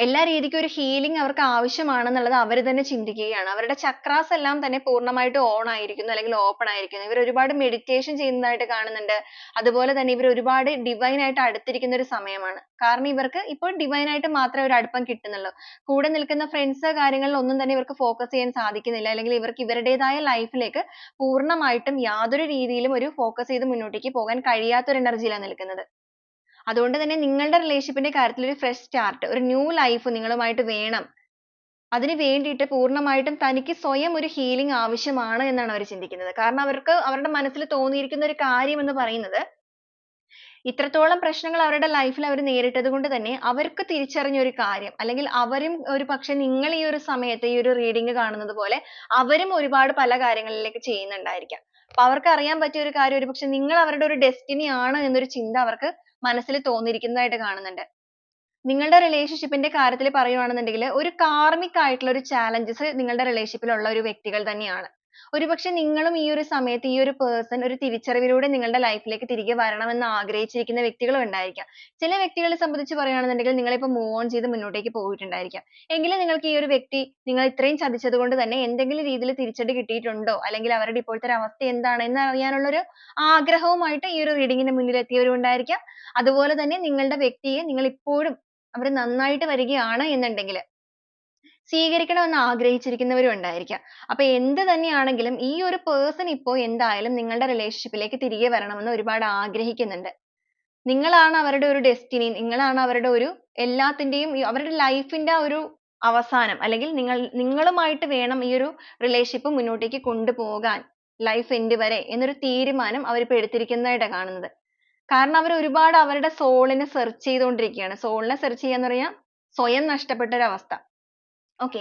S1: എല്ലാ രീതിക്കും ഒരു ഹീലിംഗ് അവർക്ക് ആവശ്യമാണെന്നുള്ളത് അവർ തന്നെ ചിന്തിക്കുകയാണ്. അവരുടെ ചക്രാസ് എല്ലാം തന്നെ പൂർണ്ണമായിട്ട് ഓൺ ആയിരിക്കുന്നു അല്ലെങ്കിൽ ഓപ്പൺ ആയിരിക്കുന്നു. ഇവർ ഒരുപാട് മെഡിറ്റേഷൻ ചെയ്യുന്നതായിട്ട് കാണുന്നുണ്ട്. അതുപോലെ തന്നെ ഇവർ ഒരുപാട് ഡിവൈൻ ആയിട്ട് അടുത്തിരിക്കുന്ന ഒരു സമയമാണ്. കാരണം ഇവർക്ക് ഇപ്പോൾ ഡിവൈൻ ആയിട്ട് മാത്രമേ ഒരു അടുപ്പം കിട്ടുന്നുള്ളൂ. കൂടെ നിൽക്കുന്ന ഫ്രണ്ട്സ് കാര്യങ്ങളിൽ ഒന്നും തന്നെ ഇവർക്ക് ഫോക്കസ് ചെയ്യാൻ സാധിക്കുന്നില്ല. അല്ലെങ്കിൽ ഇവർക്ക് ഇവരുടേതായ ലൈഫിലേക്ക് പൂർണ്ണമായിട്ടും യാതൊരു രീതിയിലും ഒരു ഫോക്കസ് ചെയ്ത് മുന്നോട്ടേക്ക് പോകാൻ കഴിയാത്ത ഒരു എനർജിയിലാണ് നിൽക്കുന്നത്. അതുകൊണ്ട് തന്നെ നിങ്ങളുടെ റിലേഷൻഷിപ്പിന്റെ കാര്യത്തിൽ ഒരു ഫ്രഷ് സ്റ്റാർട്ട്, ഒരു ന്യൂ ലൈഫ് നിങ്ങളുമായിട്ട് വേണം. അതിന് വേണ്ടിയിട്ട് പൂർണ്ണമായിട്ടും തനിക്ക് സ്വയം ഒരു ഹീലിംഗ് ആവശ്യമാണ് എന്നാണ് അവർ ചിന്തിക്കുന്നത്. കാരണം അവർക്ക് അവരുടെ മനസ്സിൽ തോന്നിയിരിക്കുന്ന ഒരു കാര്യം എന്ന് പറയുന്നത് ഇത്രത്തോളം പ്രശ്നങ്ങൾ അവരുടെ ലൈഫിൽ അവർ നേരിട്ടത് കൊണ്ട് തന്നെ അവർക്ക് തിരിച്ചറിഞ്ഞ ഒരു കാര്യം, അല്ലെങ്കിൽ അവരും ഒരു പക്ഷെ നിങ്ങൾ ഈ ഒരു സമയത്ത് ഈ ഒരു റീഡിംഗ് കാണുന്നത് പോലെ അവരും ഒരുപാട് പല കാര്യങ്ങളിലേക്ക് ചെയ്യുന്നുണ്ടായിരിക്കാം. അപ്പൊ അവർക്ക് അറിയാൻ പറ്റിയ ഒരു കാര്യം ഒരുപക്ഷെ നിങ്ങൾ അവരുടെ ഒരു ഡെസ്റ്റിനി ആണ് എന്നൊരു ചിന്ത അവർക്ക് മനസ്സിൽ തോന്നിയിരിക്കുന്നതായിട്ട് കാണുന്നുണ്ട്. നിങ്ങളുടെ റിലേഷൻഷിപ്പിന്റെ കാര്യത്തിൽ പറയുവാണെന്നുണ്ടെങ്കിൽ ഒരു കാർമിക് ആയിട്ടുള്ള ഒരു ചാലഞ്ചസ് നിങ്ങളുടെ റിലേഷൻഷിപ്പിൽ ഉള്ള ഒരു വ്യക്തികൾ തന്നെയാണ്. ഒരുപക്ഷെ നിങ്ങളും ഈ ഒരു സമയത്ത് ഈ ഒരു പേഴ്സൺ ഒരു തിരിച്ചറിവിലൂടെ നിങ്ങളുടെ ലൈഫിലേക്ക് തിരികെ വരണമെന്ന് ആഗ്രഹിച്ചിരിക്കുന്ന വ്യക്തികളും ഉണ്ടായിരിക്കാം. ചില വ്യക്തികളെ സംബന്ധിച്ച് പറയുകയാണെന്നുണ്ടെങ്കിൽ നിങ്ങളിപ്പോൾ മൂവ് ഓൺ ചെയ്ത് മുന്നോട്ടേക്ക് പോയിട്ടുണ്ടായിരിക്കാം. എങ്കിലും നിങ്ങൾക്ക് ഈ ഒരു വ്യക്തി നിങ്ങൾ ഇത്രയും ചതിച്ചത് കൊണ്ട് തന്നെ എന്തെങ്കിലും രീതിയിൽ തിരിച്ചടി കിട്ടിയിട്ടുണ്ടോ, അല്ലെങ്കിൽ അവരുടെ ഇപ്പോഴത്തെ ഒരു അവസ്ഥ എന്താണ് എന്ന് അറിയാനുള്ള ഒരു ആഗ്രഹവുമായിട്ട് ഈ ഒരു റീഡിങ്ങിന് മുന്നിൽ എത്തിയവരും ഉണ്ടായിരിക്കാം. അതുപോലെ തന്നെ നിങ്ങളുടെ വ്യക്തിയെ നിങ്ങൾ ഇപ്പോഴും അവർ നന്നായിട്ട് വരികയാണ് എന്നുണ്ടെങ്കിൽ സ്വീകരിക്കണമെന്ന് ആഗ്രഹിച്ചിരിക്കുന്നവരും ഉണ്ടായിരിക്കാം. അപ്പൊ എന്ത് തന്നെയാണെങ്കിലും ഈ ഒരു പേഴ്സൺ ഇപ്പോൾ എന്തായാലും നിങ്ങളുടെ റിലേഷൻഷിപ്പിലേക്ക് തിരികെ വരണമെന്ന് ഒരുപാട് ആഗ്രഹിക്കുന്നുണ്ട്. നിങ്ങളാണ് അവരുടെ ഒരു ഡെസ്റ്റിനി, നിങ്ങളാണ് അവരുടെ ഒരു എല്ലാത്തിന്റെയും അവരുടെ ലൈഫിന്റെ ആ ഒരു അവസാനം, അല്ലെങ്കിൽ നിങ്ങളുമായിട്ട് വേണം ഈ ഒരു റിലേഷൻഷിപ്പ് മുന്നോട്ടേക്ക് കൊണ്ടുപോകാൻ ലൈഫ് എൻഡ് വരെ എന്നൊരു തീരുമാനം അവരിപ്പോൾ എടുത്തിരിക്കുന്നതായിട്ടാണ് കാണുന്നത്. കാരണം അവർ ഒരുപാട് അവരുടെ സോളിനെ സെർച്ച് ചെയ്തുകൊണ്ടിരിക്കുകയാണ്. സോളിനെ സെർച്ച് ചെയ്യാന്ന് പറയാ സ്വയം നഷ്ടപ്പെട്ട ഒരു അവസ്ഥ. ഓക്കെ,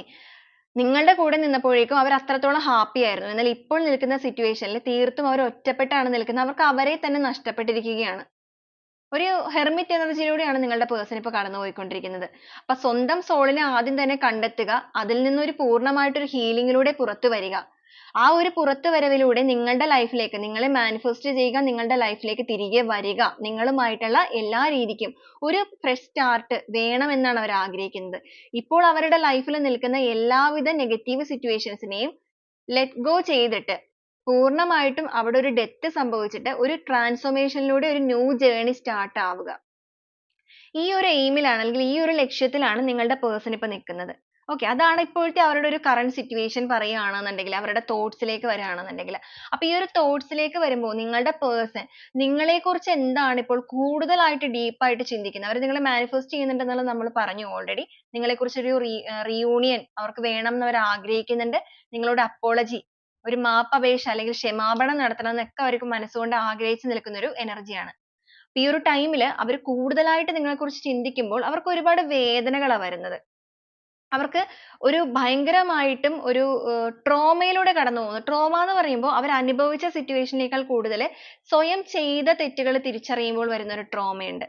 S1: നിങ്ങളുടെ കൂടെ നിന്നപ്പോഴേക്കും അവർ അത്രത്തോളം ഹാപ്പി ആയിരുന്നു. എന്നാൽ ഇപ്പോൾ നിൽക്കുന്ന സിറ്റുവേഷനിൽ തീർത്തും അവർ ഒറ്റപ്പെട്ടാണ് നിൽക്കുന്നത്. അവർക്ക് അവരെ തന്നെ നഷ്ടപ്പെട്ടിരിക്കുകയാണ്. ഒരു ഹെർമിറ്റ് എനർജിയിലൂടെയാണ് നിങ്ങളുടെ പേഴ്സൺ ഇപ്പോൾ കടന്നുപോയിക്കൊണ്ടിരിക്കുന്നത്. അപ്പൊ സ്വന്തം സോളിനെ ആദ്യം തന്നെ കണ്ടെത്തുക, അതിൽ നിന്നൊരു പൂർണ്ണമായിട്ടൊരു ഹീലിംഗിലൂടെ പുറത്തു വരിക. ആ ഒരു പുറത്തുവരവിലൂടെ നിങ്ങളുടെ ലൈഫിലേക്ക് നിങ്ങളെ മാനിഫെസ്റ്റ് ചെയ്യുക, നിങ്ങളുടെ ലൈഫിലേക്ക് തിരികെ വരിക, നിങ്ങളുമായിട്ടുള്ള എല്ലാ രീതിക്കും ഒരു ഫ്രഷ് സ്റ്റാർട്ട് വേണമെന്നാണ് അവർ ആഗ്രഹിക്കുന്നത്. ഇപ്പോൾ അവരുടെ ലൈഫിൽ നിൽക്കുന്ന എല്ലാവിധ നെഗറ്റീവ് സിറ്റുവേഷൻസിനെയും ലെറ്റ് ഗോ ചെയ്തിട്ട് പൂർണ്ണമായിട്ടും അവിടെ ഒരു ഡെത്ത് സംഭവിച്ചിട്ട് ഒരു ട്രാൻസ്ഫോർമേഷനിലൂടെ ഒരു ന്യൂ ജേർണി സ്റ്റാർട്ട് ആവുക. ഈ ഒരു എയിമിലാണ് അല്ലെങ്കിൽ ഈ ഒരു ലക്ഷ്യത്തിലാണ് നിങ്ങളുടെ പേഴ്സൺ ഇപ്പൊ നിൽക്കുന്നത്. ഓക്കെ, അതാണ് ഇപ്പോഴത്തെ അവരുടെ ഒരു കറന്റ് സിറ്റുവേഷൻ പറയുകയാണെന്നുണ്ടെങ്കിൽ, അവരുടെ തോട്ട്സിലേക്ക് വരികയാണെന്നുണ്ടെങ്കിൽ. അപ്പൊ ഈ ഒരു തോട്ട്സിലേക്ക് വരുമ്പോൾ നിങ്ങളുടെ പേഴ്സൺ നിങ്ങളെ കുറിച്ച് എന്താണ് ഇപ്പോൾ കൂടുതലായിട്ട് ഡീപ്പായിട്ട് ചിന്തിക്കുന്നത്. അവർ നിങ്ങളെ മാനിഫെസ്റ്റ് ചെയ്യുന്നുണ്ടെന്നുള്ളത് നമ്മൾ പറഞ്ഞു ഓൾറെഡി. നിങ്ങളെ കുറിച്ച് ഒരു റീയൂണിയൻ അവർക്ക് വേണം എന്ന് അവർ ആഗ്രഹിക്കുന്നുണ്ട്. നിങ്ങളോട് അപ്പോളജി ഒരു മാപ്പപേക്ഷ അല്ലെങ്കിൽ ക്ഷമാപണം നടത്തണം എന്നൊക്കെ അവർക്ക് മനസ്സുകൊണ്ട് ആഗ്രഹിച്ചു നിൽക്കുന്ന ഒരു എനർജിയാണ്. ഈ ഒരു ടൈമിൽ അവർ കൂടുതലായിട്ട് നിങ്ങളെക്കുറിച്ച് ചിന്തിക്കുമ്പോൾ അവർക്ക് ഒരുപാട് വേദനകളാണ് വരുന്നത്. അവർക്ക് ഒരു ഭയങ്കരമായിട്ടും ഒരു ട്രോമയിലൂടെ കടന്നു പോകുന്നു. ട്രോമ എന്ന് പറയുമ്പോൾ അവർ അനുഭവിച്ച സിറ്റുവേഷനേക്കാൾ കൂടുതൽ സ്വയം ചെയ്ത തെറ്റുകൾ തിരിച്ചറിയുമ്പോൾ വരുന്ന ഒരു ട്രോമയുണ്ട്.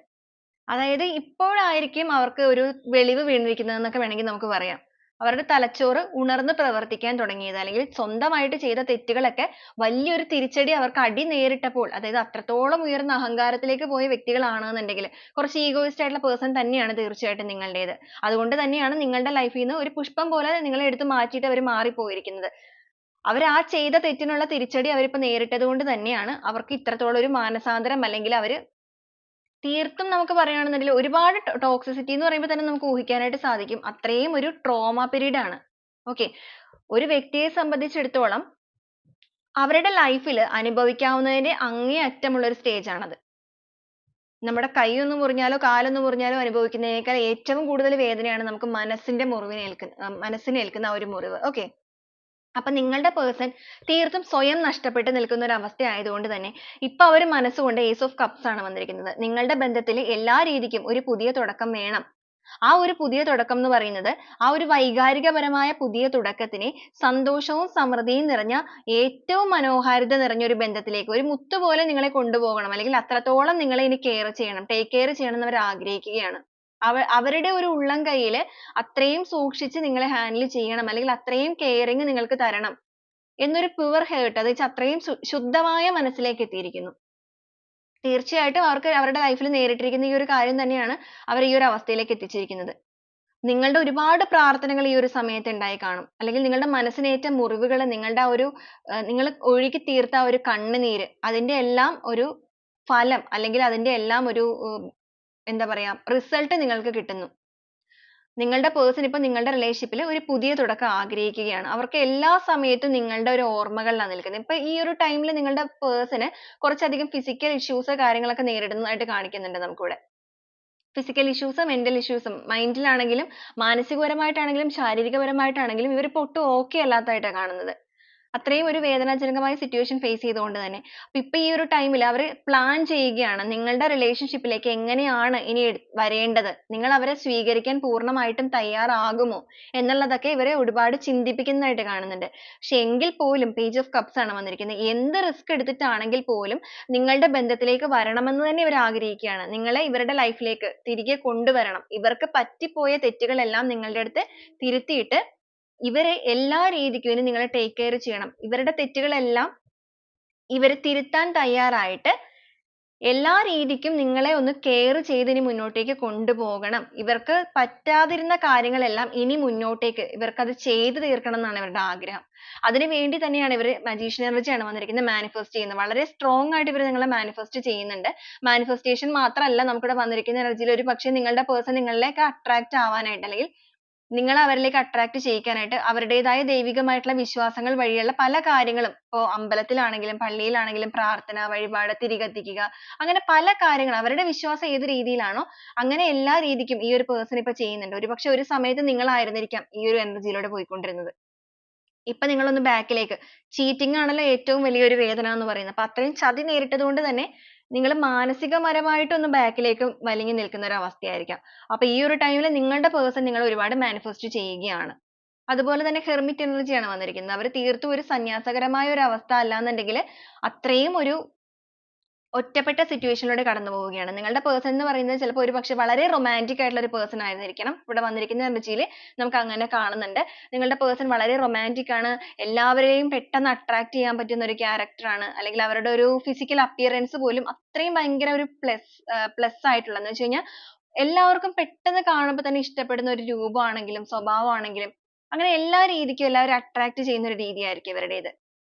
S1: അതായത് ഇപ്പോഴായിരിക്കും അവർക്ക് ഒരു വെളിവ് വീണിരിക്കുന്നത് എന്നൊക്കെ വേണമെങ്കിൽ നമുക്ക് പറയാം. അവരുടെ തലച്ചോറ് ഉണർന്ന് പ്രവർത്തിക്കാൻ തുടങ്ങിയത്, അല്ലെങ്കിൽ സ്വന്തമായിട്ട് ചെയ്ത തെറ്റുകളൊക്കെ വലിയൊരു തിരിച്ചടി അവർക്ക് അടി നേരിട്ടപ്പോൾ, അതായത് അത്രത്തോളം ഉയർന്ന അഹങ്കാരത്തിലേക്ക് പോയ വ്യക്തികളാണെന്നുണ്ടെങ്കിൽ കുറച്ച് ഈഗോയിസ്റ്റ് ആയിട്ടുള്ള പേഴ്സൺ തന്നെയാണ് തീർച്ചയായിട്ടും നിങ്ങളുടേത്. അതുകൊണ്ട് തന്നെയാണ് നിങ്ങളുടെ ലൈഫിൽ നിന്ന് ഒരു പുഷ്പം പോലെ നിങ്ങളെ എടുത്ത് മാറ്റിയിട്ട് അവർ മാറിപ്പോയിരിക്കുന്നത്. അവർ ആ ചെയ്ത തെറ്റിനുള്ള തിരിച്ചടി അവരിപ്പോൾ നേരിട്ടത് കൊണ്ട് തന്നെയാണ് അവർക്ക് ഇത്രത്തോളം ഒരു മാനസാന്തരം, അല്ലെങ്കിൽ അവർ തീർത്തും നമുക്ക് പറയുകയാണെന്നുണ്ടെങ്കിൽ ഒരുപാട് ടോക്സിസിറ്റി എന്ന് പറയുമ്പോൾ തന്നെ നമുക്ക് ഊഹിക്കാനായിട്ട് സാധിക്കും. അത്രയും ഒരു ട്രോമ പീരീഡ് ആണ്. ഓക്കെ, ഒരു വ്യക്തിയെ സംബന്ധിച്ചിടത്തോളം അവരുടെ ലൈഫിൽ അനുഭവിക്കാവുന്നതിന്റെ അങ്ങേയറ്റമുള്ള ഒരു സ്റ്റേജ് ആണത്. നമ്മുടെ കൈ ഒന്ന് മുറിഞ്ഞാലോ കാലൊന്ന് മുറിഞ്ഞാലോ അനുഭവിക്കുന്നതിനേക്കാൾ ഏറ്റവും കൂടുതൽ വേദനയാണ് നമുക്ക് മനസ്സിന് ഏൽക്കുന്ന ആ ഒരു മുറിവ്. ഓക്കെ, അപ്പൊ നിങ്ങളുടെ പേഴ്സൺ തീർത്തും സ്വയം നഷ്ടപ്പെട്ട് നിൽക്കുന്ന ഒരു അവസ്ഥ ആയതുകൊണ്ട് തന്നെ ഇപ്പൊ അവർ മനസ്സുകൊണ്ട് ഏസ് ഓഫ് കപ്സ് ആണ് വന്നിരിക്കുന്നത്. നിങ്ങളുടെ ബന്ധത്തിൽ എല്ലാ രീതിക്കും ഒരു പുതിയ തുടക്കം വേണം. ആ ഒരു പുതിയ തുടക്കം എന്ന് പറയുന്നത് ആ ഒരു വൈകാരികപരമായ പുതിയ തുടക്കത്തിനെ സന്തോഷവും സമൃദ്ധിയും നിറഞ്ഞ ഏറ്റവും മനോഹാരിത നിറഞ്ഞ ഒരു ബന്ധത്തിലേക്ക്, ഒരു മുത്ത് പോലെ നിങ്ങളെ കൊണ്ടുപോകണം, അല്ലെങ്കിൽ അത്രത്തോളം നിങ്ങളെ ഇനി കെയർ ചെയ്യണം, ടേക്ക് കെയർ ചെയ്യണം എന്ന് അവർ ആഗ്രഹിക്കുകയാണ്. അവരുടെ ഒരു ഉള്ളം കയ്യിൽ അത്രയും സൂക്ഷിച്ച് നിങ്ങളെ ഹാൻഡിൽ ചെയ്യണം, അല്ലെങ്കിൽ അത്രയും കെയറിങ് നിങ്ങൾക്ക് തരണം എന്നൊരു പ്യുവർ ഹേർട്ട്, അതായത് അത്രയും ശുദ്ധമായ മനസ്സിലേക്ക് എത്തിയിരിക്കുന്നു. തീർച്ചയായിട്ടും അവർക്ക് അവരുടെ ലൈഫിൽ നേരിട്ടിരിക്കുന്ന ഈ ഒരു കാര്യം തന്നെയാണ് അവരെ ഈ ഒരു അവസ്ഥയിലേക്ക് എത്തിച്ചിരിക്കുന്നത്. നിങ്ങളുടെ ഒരുപാട് പ്രാർത്ഥനകൾ ഈ ഒരു സമയത്ത് ഉണ്ടായി കാണും, അല്ലെങ്കിൽ നിങ്ങളുടെ മനസ്സിനേറ്റ മുറിവുകൾ, നിങ്ങളുടെ ആ ഒരു നിങ്ങൾ ഒഴുക്കി തീർത്ത ആ ഒരു കണ്ണുനീര്, അതിന്റെ എല്ലാം ഒരു ഫലം, അല്ലെങ്കിൽ അതിന്റെ എല്ലാം ഒരു എന്താ പറയാ റിസൾട്ട് നിങ്ങൾക്ക് കിട്ടുന്നു. നിങ്ങളുടെ പേഴ്സൺ ഇപ്പൊ നിങ്ങളുടെ റിലേഷൻഷിപ്പിൽ ഒരു പുതിയ തുടക്കം ആഗ്രഹിക്കുകയാണ്. അവർക്ക് എല്ലാ സമയത്തും നിങ്ങളുടെ ഒരു ഓർമ്മകളിലാണ് നിൽക്കുന്നത്. ഇപ്പൊ ഈ ഒരു ടൈമിൽ നിങ്ങളുടെ പേഴ്സണ് കുറച്ചധികം ഫിസിക്കൽ ഇഷ്യൂസ് കാര്യങ്ങളൊക്കെ നേരിടുന്നതായിട്ട് കാണിക്കുന്നുണ്ട് നമുക്കിവിടെ. ഫിസിക്കൽ ഇഷ്യൂസ്, മെന്റൽ ഇഷ്യൂസും, മൈൻഡിലാണെങ്കിലും മാനസികപരമായിട്ടാണെങ്കിലും ശാരീരികപരമായിട്ടാണെങ്കിലും ഇവരിപ്പോ ഒട്ടും ഓക്കെ അല്ലാത്തതായിട്ടാണ് കാണുന്നത്. അത്രയും ഒരു വേദനാജനകമായ സിറ്റുവേഷൻ ഫേസ് ചെയ്തുകൊണ്ട് തന്നെ. അപ്പൊ ഇപ്പൊ ഈ ഒരു ടൈമിൽ അവർ പ്ലാൻ ചെയ്യുകയാണ് നിങ്ങളുടെ റിലേഷൻഷിപ്പിലേക്ക് എങ്ങനെയാണ് ഇനി വരേണ്ടത്, നിങ്ങൾ അവരെ സ്വീകരിക്കാൻ പൂർണ്ണമായിട്ടും തയ്യാറാകുമോ എന്നുള്ളതൊക്കെ ഇവരെ ഒരുപാട് ചിന്തിപ്പിക്കുന്നതായിട്ട് കാണുന്നുണ്ട്. പക്ഷെ എങ്കിൽ പോലും പേജ് ഓഫ് കപ്സ് ആണ് വന്നിരിക്കുന്നത്. എന്ത് റിസ്ക് എടുത്തിട്ടാണെങ്കിൽ പോലും നിങ്ങളുടെ ബന്ധത്തിലേക്ക് വരണമെന്ന് തന്നെ ഇവർ ആഗ്രഹിക്കുകയാണ്. നിങ്ങളെ ഇവരുടെ ലൈഫിലേക്ക് തിരികെ കൊണ്ടുവരണം. ഇവർക്ക് പറ്റിപ്പോയ തെറ്റുകളെല്ലാം നിങ്ങളുടെ അടുത്ത് തിരുത്തിയിട്ട് ഇവരെ എല്ലാ രീതിക്കും ഇനി നിങ്ങൾ ടേക്ക് കെയർ ചെയ്യണം. ഇവരുടെ തെറ്റുകളെല്ലാം ഇവർ തിരുത്താൻ തയ്യാറായിട്ട് എല്ലാ രീതിക്കും നിങ്ങളെ ഒന്ന് കെയർ ചെയ്ത് ഇനി മുന്നോട്ടേക്ക് കൊണ്ടുപോകണം. ഇവർക്ക് പറ്റാതിരുന്ന കാര്യങ്ങളെല്ലാം ഇനി മുന്നോട്ടേക്ക് ഇവർക്ക് അത് ചെയ്തു തീർക്കണം എന്നാണ് ഇവരുടെ ആഗ്രഹം. അതിനു വേണ്ടി തന്നെയാണ് ഇവർ മജീഷ്യൻ എനർജി ആണ് വന്നിരിക്കുന്നത്, മാനിഫെസ്റ്റ് ചെയ്യുന്നത്. വളരെ സ്ട്രോങ് ആയിട്ട് ഇവർ നിങ്ങളെ മാനിഫെസ്റ്റ് ചെയ്യുന്നുണ്ട്. മാനിഫെസ്റ്റേഷൻ മാത്രമല്ല നമുക്കിവിടെ വന്നിരിക്കുന്ന എനർജിയിൽ ഒരു പക്ഷേ നിങ്ങളുടെ പേഴ്സൺ നിങ്ങളിലേക്ക് അട്രാക്ട് ആവാനായിട്ട്, അല്ലെങ്കിൽ നിങ്ങളെ അവരിലേക്ക് അട്രാക്ട് ചെയ്യിക്കാനായിട്ട് അവരുടേതായ ദൈവികമായിട്ടുള്ള വിശ്വാസങ്ങൾ വഴിയുള്ള പല കാര്യങ്ങളും, ഇപ്പോ അമ്പലത്തിലാണെങ്കിലും പള്ളിയിലാണെങ്കിലും പ്രാർത്ഥന, വഴിപാട്, തിരി കത്തിക്കുക, അങ്ങനെ പല കാര്യങ്ങൾ അവരുടെ വിശ്വാസം ഏത് രീതിയിലാണോ അങ്ങനെ എല്ലാ രീതിക്കും ഈ ഒരു പേഴ്സൺ ഇപ്പൊ ചെയ്യുന്നുണ്ട്. ഒരുപക്ഷെ ഒരു സമയത്ത് നിങ്ങളായിരുന്നിരിക്കാം ഈ ഒരു എനർജിയിലൂടെ പോയിക്കൊണ്ടിരുന്നത്. ഇപ്പൊ നിങ്ങളൊന്ന് ബാക്കിലേക്ക്, ചീറ്റിംഗ് ആണല്ലോ ഏറ്റവും വലിയൊരു വേദന എന്ന് പറയുന്നത്. അപ്പൊ അത്രയും ചതി നേരിട്ടത് കൊണ്ട് തന്നെ നിങ്ങൾ മാനസികപരമായിട്ടൊന്ന് ബാക്കിലേക്ക് വലിഞ്ഞു നിൽക്കുന്ന ഒരു അവസ്ഥയായിരിക്കാം. അപ്പൊ ഈ ഒരു ടൈമിൽ നിങ്ങളുടെ പേഴ്സൺ നിങ്ങൾ ഒരുപാട് മാനിഫെസ്റ്റ് ചെയ്യുകയാണ്. അതുപോലെ തന്നെ ഹെർമിറ്റ് എനർജിയാണ് വന്നിരിക്കുന്നത്. അവർ തീർത്തും ഒരു സന്യാസകരമായ ഒരു അവസ്ഥ അല്ലാന്നുണ്ടെങ്കിൽ അത്രയും ഒരു ഒറ്റപ്പെട്ട സിറ്റുവേഷനിലൂടെ കടന്നു പോവുകയാണ്. നിങ്ങളുടെ പേഴ്സൺ എന്ന് പറയുന്നത് ചിലപ്പോൾ ഒരുപക്ഷെ വളരെ റൊമാൻറ്റിക് ആയിട്ടുള്ള ഒരു പേഴ്സൺ ആയിരുന്നിരിക്കണം. ഇവിടെ വന്നിരിക്കുന്ന എനർജിയിൽ നമുക്ക് അങ്ങനെ കാണുന്നുണ്ട്. നിങ്ങളുടെ പേഴ്സൺ വളരെ റൊമാൻറ്റിക് ആണ്, എല്ലാവരെയും പെട്ടെന്ന് അട്രാക്ട് ചെയ്യാൻ പറ്റുന്ന ഒരു ക്യാരക്ടർ ആണ്, അല്ലെങ്കിൽ അവരുടെ ഒരു ഫിസിക്കൽ അപ്പിയറൻസ് പോലും അത്രയും ഭയങ്കര ഒരു പ്ലസ് ആയിട്ടുള്ള, എന്ന് വെച്ച് കഴിഞ്ഞാൽ എല്ലാവർക്കും പെട്ടെന്ന് കാണുമ്പോൾ തന്നെ ഇഷ്ടപ്പെടുന്ന ഒരു രൂപമാണെങ്കിലും സ്വഭാവമാണെങ്കിലും അങ്ങനെ എല്ലാ രീതിക്കും എല്ലാവരും അട്രാക്ട് ചെയ്യുന്ന ഒരു രീതിയായിരിക്കും ഇവരുടേത്.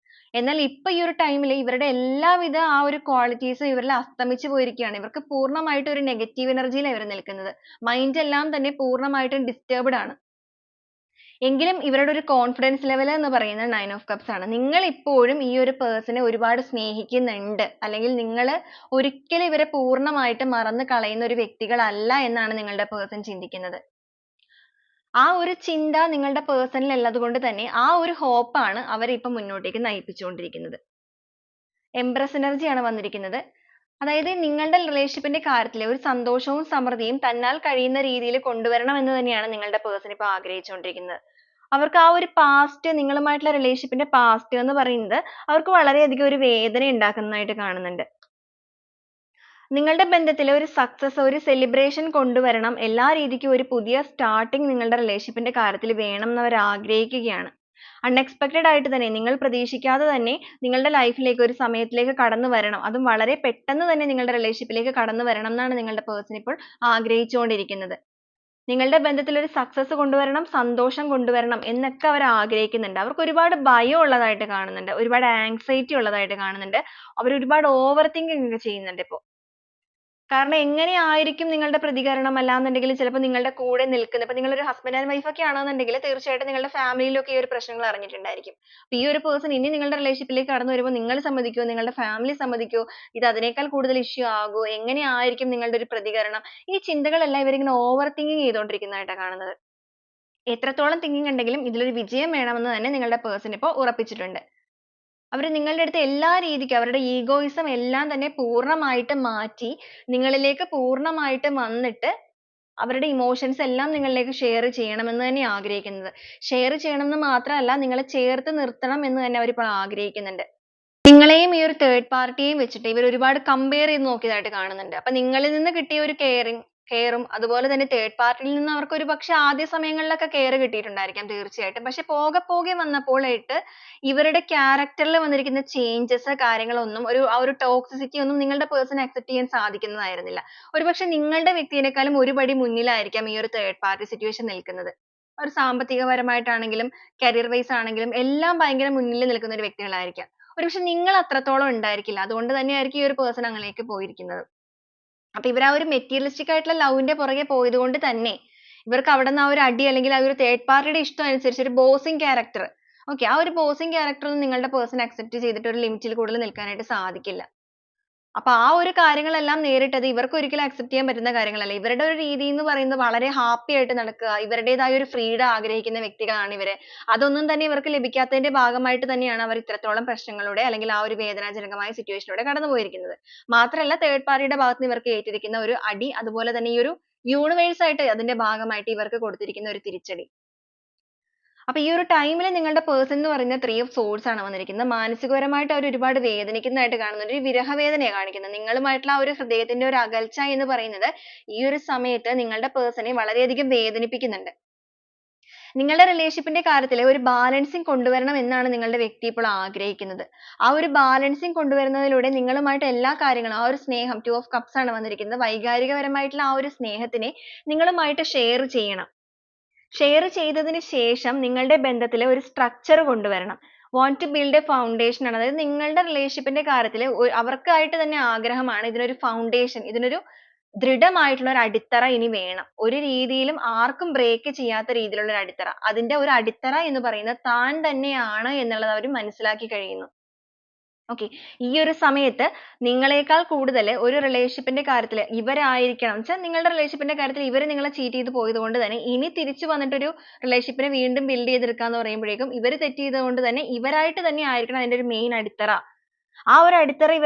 S1: എന്നാൽ ഇപ്പൊ ഈ ഒരു ടൈമിൽ ഇവരുടെ എല്ലാവിധ ആ ഒരു ക്വാളിറ്റീസും ഇവരിൽ അസ്തമിച്ചു പോയിരിക്കുകയാണ്. ഇവർക്ക് പൂർണ്ണമായിട്ടും ഒരു നെഗറ്റീവ് എനർജിയിലാണ് ഇവർ നിൽക്കുന്നത്. മൈൻഡ് എല്ലാം തന്നെ പൂർണ്ണമായിട്ടും ഡിസ്റ്റർബ്ഡ് ആണ്. എങ്കിലും ഇവരുടെ ഒരു കോൺഫിഡൻസ് ലെവൽ എന്ന് പറയുന്നത് 9 ഓഫ് കപ്സ് ആണ്. നിങ്ങൾ ഇപ്പോഴും ഈ ഒരു പേഴ്സണെ ഒരുപാട് സ്നേഹിക്കുന്നുണ്ട്, അല്ലെങ്കിൽ നിങ്ങൾ ഒരിക്കലും ഇവരെ പൂർണ്ണമായിട്ട് മറന്നു കളയുന്ന ഒരു വ്യക്തികളല്ല എന്നാണ് നിങ്ങളുടെ പേഴ്സൺ ചിന്തിക്കുന്നത്. ആ ഒരു ചിന്ത നിങ്ങളുടെ പേഴ്സണിൽ ഉള്ളത് കൊണ്ട് തന്നെ ആ ഒരു ഹോപ്പാണ് അവരെ ഇപ്പൊ മുന്നോട്ടേക്ക് നയിപ്പിച്ചുകൊണ്ടിരിക്കുന്നത്. എംപ്രസ് എനർജിയാണ് വന്നിരിക്കുന്നത്. അതായത് നിങ്ങളുടെ റിലേഷൻഷിപ്പിന്റെ കാര്യത്തിൽ ഒരു സന്തോഷവും സമൃദ്ധിയും തന്നാൽ കഴിയുന്ന രീതിയിൽ കൊണ്ടുവരണം എന്ന് തന്നെയാണ് നിങ്ങളുടെ പേഴ്സൺ ഇപ്പോൾ ആഗ്രഹിച്ചുകൊണ്ടിരിക്കുന്നത്. അവർക്ക് ആ ഒരു പാസ്റ്റ്, നിങ്ങളുമായിട്ടുള്ള റിലേഷൻഷിപ്പിന്റെ പാസ്റ്റ് എന്ന് പറയുന്നത് അവർക്ക് വളരെയധികം ഒരു വേദന ഉണ്ടാക്കുന്നതായിട്ട് കാണുന്നുണ്ട്. നിങ്ങളുടെ ബന്ധത്തിൽ ഒരു സക്സസ്, ഒരു സെലിബ്രേഷൻ കൊണ്ടുവരണം, എല്ലാ രീതിക്കും ഒരു പുതിയ സ്റ്റാർട്ടിങ് നിങ്ങളുടെ റിലേഷൻഷിപ്പിന്റെ കാര്യത്തിൽ വേണം എന്ന് അവർ ആഗ്രഹിക്കുകയാണ്. അൺഎക്സ്പെക്റ്റഡ് ആയിട്ട് തന്നെ, നിങ്ങൾ പ്രതീക്ഷിക്കാതെ തന്നെ നിങ്ങളുടെ ലൈഫിലേക്ക് ഒരു സമയത്തിലേക്ക് കടന്നു വരണം, അതും വളരെ പെട്ടെന്ന് തന്നെ നിങ്ങളുടെ റിലേഷൻഷിപ്പിലേക്ക് കടന്നു വരണം എന്നാണ് നിങ്ങളുടെ പേഴ്സൺ ഇപ്പോൾ ആഗ്രഹിച്ചുകൊണ്ടിരിക്കുന്നത്. നിങ്ങളുടെ ബന്ധത്തിൽ ഒരു സക്സസ് കൊണ്ടുവരണം, സന്തോഷം കൊണ്ടുവരണം എന്നൊക്കെ അവർ ആഗ്രഹിക്കുന്നുണ്ട്. അവർക്ക് ഒരുപാട് ഭയം ഉള്ളതായിട്ട് കാണുന്നുണ്ട്, ഒരുപാട് ആങ്സൈറ്റി ഉള്ളതായിട്ട് കാണുന്നുണ്ട്, അവർ ഒരുപാട് ഓവർ തിങ്കിങ് ഒക്കെ ചെയ്യുന്നുണ്ട് ഇപ്പോൾ. കാരണം എങ്ങനെയായിരിക്കും നിങ്ങളുടെ പ്രതികരണം, അല്ലാന്നുണ്ടെങ്കിൽ ചിലപ്പോൾ നിങ്ങളുടെ കൂടെ നിൽക്കുന്ന, ഇപ്പൊ നിങ്ങളൊരു ഹസ്ബൻഡ് ആൻഡ് വൈഫ് ഒക്കെ ആണെന്നുണ്ടെങ്കിൽ തീർച്ചയായിട്ടും നിങ്ങളുടെ ഫാമിലിയിലൊക്കെ ഈ ഒരു പ്രശ്നങ്ങൾ അറിഞ്ഞിട്ടുണ്ടായിരിക്കും. അപ്പൊ ഈ ഒരു പേഴ്സൺ ഇനി നിങ്ങളുടെ റിലേഷൻഷിപ്പിലേക്ക് കടന്നു വരുമ്പോൾ നിങ്ങൾ സമ്മതിക്കുമോ, നിങ്ങളുടെ ഫാമിലി സമ്മതിക്കുമോ, ഇത് അതിനേക്കാൾ കൂടുതൽ ഇഷ്യൂ ആകുമോ, എങ്ങനെയായിരിക്കും നിങ്ങളുടെ ഒരു പ്രതികരണം, ഈ ചിന്തകളെല്ലാം ഇവരിങ്ങനെ ഓവർ തിങ്കിങ് ചെയ്തുകൊണ്ടിരിക്കുന്നതായിട്ടാണ് കാണുന്നത്. എത്രത്തോളം തിങ്കിങ് ഉണ്ടെങ്കിലും ഇതിലൊരു വിജയം വേണമെന്ന് തന്നെ നിങ്ങളുടെ പേഴ്സൺ ഇപ്പോൾ ഉറപ്പിച്ചിട്ടുണ്ട്. അവർ നിങ്ങളുടെ അടുത്ത് എല്ലാ രീതിക്കും അവരുടെ ഈഗോയിസം എല്ലാം തന്നെ പൂർണ്ണമായിട്ട് മാറ്റി നിങ്ങളിലേക്ക് പൂർണ്ണമായിട്ട് വന്നിട്ട് അവരുടെ ഇമോഷൻസ് എല്ലാം നിങ്ങളിലേക്ക് ഷെയർ ചെയ്യണമെന്ന് തന്നെ ആഗ്രഹിക്കുന്നത്. ഷെയർ ചെയ്യണമെന്ന് മാത്രമല്ല, നിങ്ങളെ ചേർത്ത് നിർത്തണം എന്ന് തന്നെ അവർ ഇപ്പോൾ ആഗ്രഹിക്കുന്നുണ്ട്. നിങ്ങളെയും ഈ ഒരു തേർഡ് പാർട്ടിയെയും വെച്ചിട്ട് ഇവർ ഒരുപാട് കമ്പയർ ചെയ്ത് നോക്കിയതായിട്ട് കാണുന്നുണ്ട്. അപ്പൊ നിങ്ങളിൽ നിന്ന് കിട്ടിയ ഒരു കെയറും അതുപോലെ തന്നെ തേർഡ് പാർട്ടിയിൽ നിന്ന് അവർക്ക് ഒരു പക്ഷെ ആദ്യ സമയങ്ങളിലൊക്കെ കെയർ കിട്ടിയിട്ടുണ്ടായിരിക്കാം തീർച്ചയായിട്ടും. പക്ഷെ പോകെ പോകെ വന്നപ്പോഴായിട്ട് ഇവരുടെ ക്യാരക്ടറിൽ വന്നിരിക്കുന്ന ചേഞ്ചസ് കാര്യങ്ങളൊന്നും ആ ഒരു ടോക്സിസിറ്റി ഒന്നും നിങ്ങളുടെ പേഴ്സൺ അക്സെപ്റ്റ് ചെയ്യാൻ സാധിക്കുന്നതായിരുന്നില്ല. ഒരുപക്ഷെ നിങ്ങളുടെ വ്യക്തിയെക്കാളും ഒരു പടി മുന്നിലായിരിക്കാം ഈ ഒരു തേർഡ് പാർട്ടി സിറ്റുവേഷൻ നിൽക്കുന്നത്. ഒരു സാമ്പത്തികപരമായിട്ടാണെങ്കിലും കരിയർ വൈസ് ആണെങ്കിലും എല്ലാം ഭയങ്കര മുന്നിൽ നിൽക്കുന്ന ഒരു വ്യക്തികളായിരിക്കാം. ഒരുപക്ഷെ നിങ്ങൾ അത്രത്തോളം ഉണ്ടായിരിക്കില്ല. അതുകൊണ്ട് തന്നെയായിരിക്കും ഈ ഒരു പേഴ്സൺ അങ്ങനെയൊക്കെ പോയിരിക്കുന്നത്. അപ്പൊ ഇവർ ആ ഒരു മെറ്റീരിയലിസ്റ്റിക് ആയിട്ടുള്ള ലവിന്റെ പുറകെ പോയത് കൊണ്ട് തന്നെ ഇവർക്ക് അവിടെ നിന്ന് ആ ഒരു അടി, അല്ലെങ്കിൽ ആ ഒരു തേർഡ് പാർട്ടിയുടെ ഇഷ്ടം അനുസരിച്ച് ഒരു ബോസിങ് ക്യാരക്ടർ, ഓക്കെ, ആ ഒരു ബോസിങ് ക്യാരക്ടർ ഒന്നും നിങ്ങളുടെ പേഴ്സൺ അക്സെപ്റ്റ് ചെയ്തിട്ട് ഒരു ലിമിറ്റിൽ കൂടുതൽ നിൽക്കാനായിട്ട് സാധിക്കില്ല. അപ്പൊ ആ ഒരു കാര്യങ്ങളെല്ലാം നേരിട്ടത് ഇവർക്ക് ഒരിക്കലും അക്സെപ്റ്റ് ചെയ്യാൻ പറ്റുന്ന കാര്യങ്ങളല്ല. ഇവരുടെ ഒരു രീതി എന്ന് പറയുന്നത് വളരെ ഹാപ്പി ആയിട്ട് നടക്കുക, ഇവരുടേതായ ഒരു ഫ്രീഡം ആഗ്രഹിക്കുന്ന വ്യക്തികളാണ് ഇവര്. അതൊന്നും തന്നെ ഇവർക്ക് ലഭിക്കാത്തതിന്റെ ഭാഗമായിട്ട് തന്നെയാണ് അവർ ഇത്രത്തോളം പ്രശ്നങ്ങളിലൂടെ അല്ലെങ്കിൽ ആ ഒരു വേദനാജനകമായ സിറ്റുവേഷനിലൂടെ കടന്നു പോയിരിക്കുന്നത്. മാത്രമല്ല തേർഡ് പാർട്ടിയുടെ ഭാഗത്ത് നിന്ന് ഇവർക്ക് ഏറ്റിരിക്കുന്ന ഒരു അടി, അതുപോലെ തന്നെ ഈ ഒരു യൂണിവേഴ്സ് ആയിട്ട് അതിന്റെ ഭാഗമായിട്ട് ഇവർക്ക് കൊടുത്തിരിക്കുന്ന ഒരു തിരിച്ചടി. അപ്പൊ ഈ ഒരു ടൈമിൽ നിങ്ങളുടെ പേഴ്സൺ എന്ന് പറയുന്ന 3 ഓഫ് സോർഡ്സ് ആണ് വന്നിരിക്കുന്നത്. മാനസികപരമായിട്ട് അവർ ഒരുപാട് വേദനിക്കുന്നതായിട്ട് കാണുന്നുണ്ട്. ഒരു വിരഹവേദനയാണ് കാണിക്കുന്നത്. നിങ്ങളുമായിട്ടുള്ള ആ ഒരു ഹൃദയത്തിന്റെ ഒരു അകൽച്ച എന്ന് പറയുന്നത് ഈ ഒരു സമയത്ത് നിങ്ങളുടെ പേഴ്സണെ വളരെയധികം വേദനിപ്പിക്കുന്നുണ്ട്. നിങ്ങളുടെ റിലേഷൻഷിപ്പിന്റെ കാര്യത്തിൽ ഒരു ബാലൻസിങ് കൊണ്ടുവരണം എന്നാണ് നിങ്ങളുടെ വ്യക്തി ഇപ്പോൾ ആഗ്രഹിക്കുന്നത്. ആ ഒരു ബാലൻസിങ് കൊണ്ടുവരുന്നതിലൂടെ നിങ്ങളുമായിട്ട് എല്ലാ കാര്യങ്ങളും, ആ ഒരു സ്നേഹം, 2 ഓഫ് കപ്സ് ആണ് വന്നിരിക്കുന്നത്, വൈകാരികപരമായിട്ടുള്ള ആ ഒരു സ്നേഹത്തിനെ നിങ്ങളുമായിട്ട് ഷെയർ ചെയ്യണം. ഷെയർ ചെയ്തതിന് ശേഷം നിങ്ങളുടെ ബന്ധത്തിൽ ഒരു സ്ട്രക്ചർ കൊണ്ടുവരണം. want to build a foundation ആണ്. അതായത് നിങ്ങളുടെ റിലേഷൻഷിപ്പിന്റെ കാര്യത്തിൽ അവർക്കായിട്ട് തന്നെ ആഗ്രഹമാണ് ഇതിനൊരു ഫൗണ്ടേഷൻ, ഇതിനൊരു ദൃഢമായിട്ടുള്ള ഒരു അടിത്തറ ഇനി വേണം. ഒരു രീതിയിലും ആർക്കും ബ്രേക്ക് ചെയ്യാത്ത രീതിയിലുള്ള ഒരു അടിത്തറ. അതിന്റെ ഒരു അടിത്തറ എന്ന് പറയുന്നത് താൻ തന്നെയാണ് എന്നുള്ളത് അവർ മനസ്സിലാക്കി കഴിയുന്നു. okay, ഈ ഒരു സമയത്ത് നിങ്ങളെക്കാൾ കൂടുതൽ ഒരു റിലേഷൻഷിപ്പിന്റെ കാര്യത്തിൽ ഇവരായിരിക്കണം, വെച്ചാൽ നിങ്ങളുടെ റിലേഷൻഷിപ്പിന്റെ കാര്യത്തിൽ ഇവർ നിങ്ങളെ ചീറ്റ് ചെയ്ത് പോയത് കൊണ്ട് തന്നെ ഇനി തിരിച്ചു വന്നിട്ടൊരു റിലേഷൻഷിപ്പിനെ വീണ്ടും ബിൽഡ് ചെയ്തെടുക്കുക എന്ന് പറയുമ്പോഴേക്കും ഇവർ തെറ്റ് ചെയ്തത് കൊണ്ട് തന്നെ ഇവരായിട്ട് തന്നെ ആയിരിക്കണം അതിന്റെ ഒരു മെയിൻ അടിത്തറ. ആ ഒരു അടിത്തറ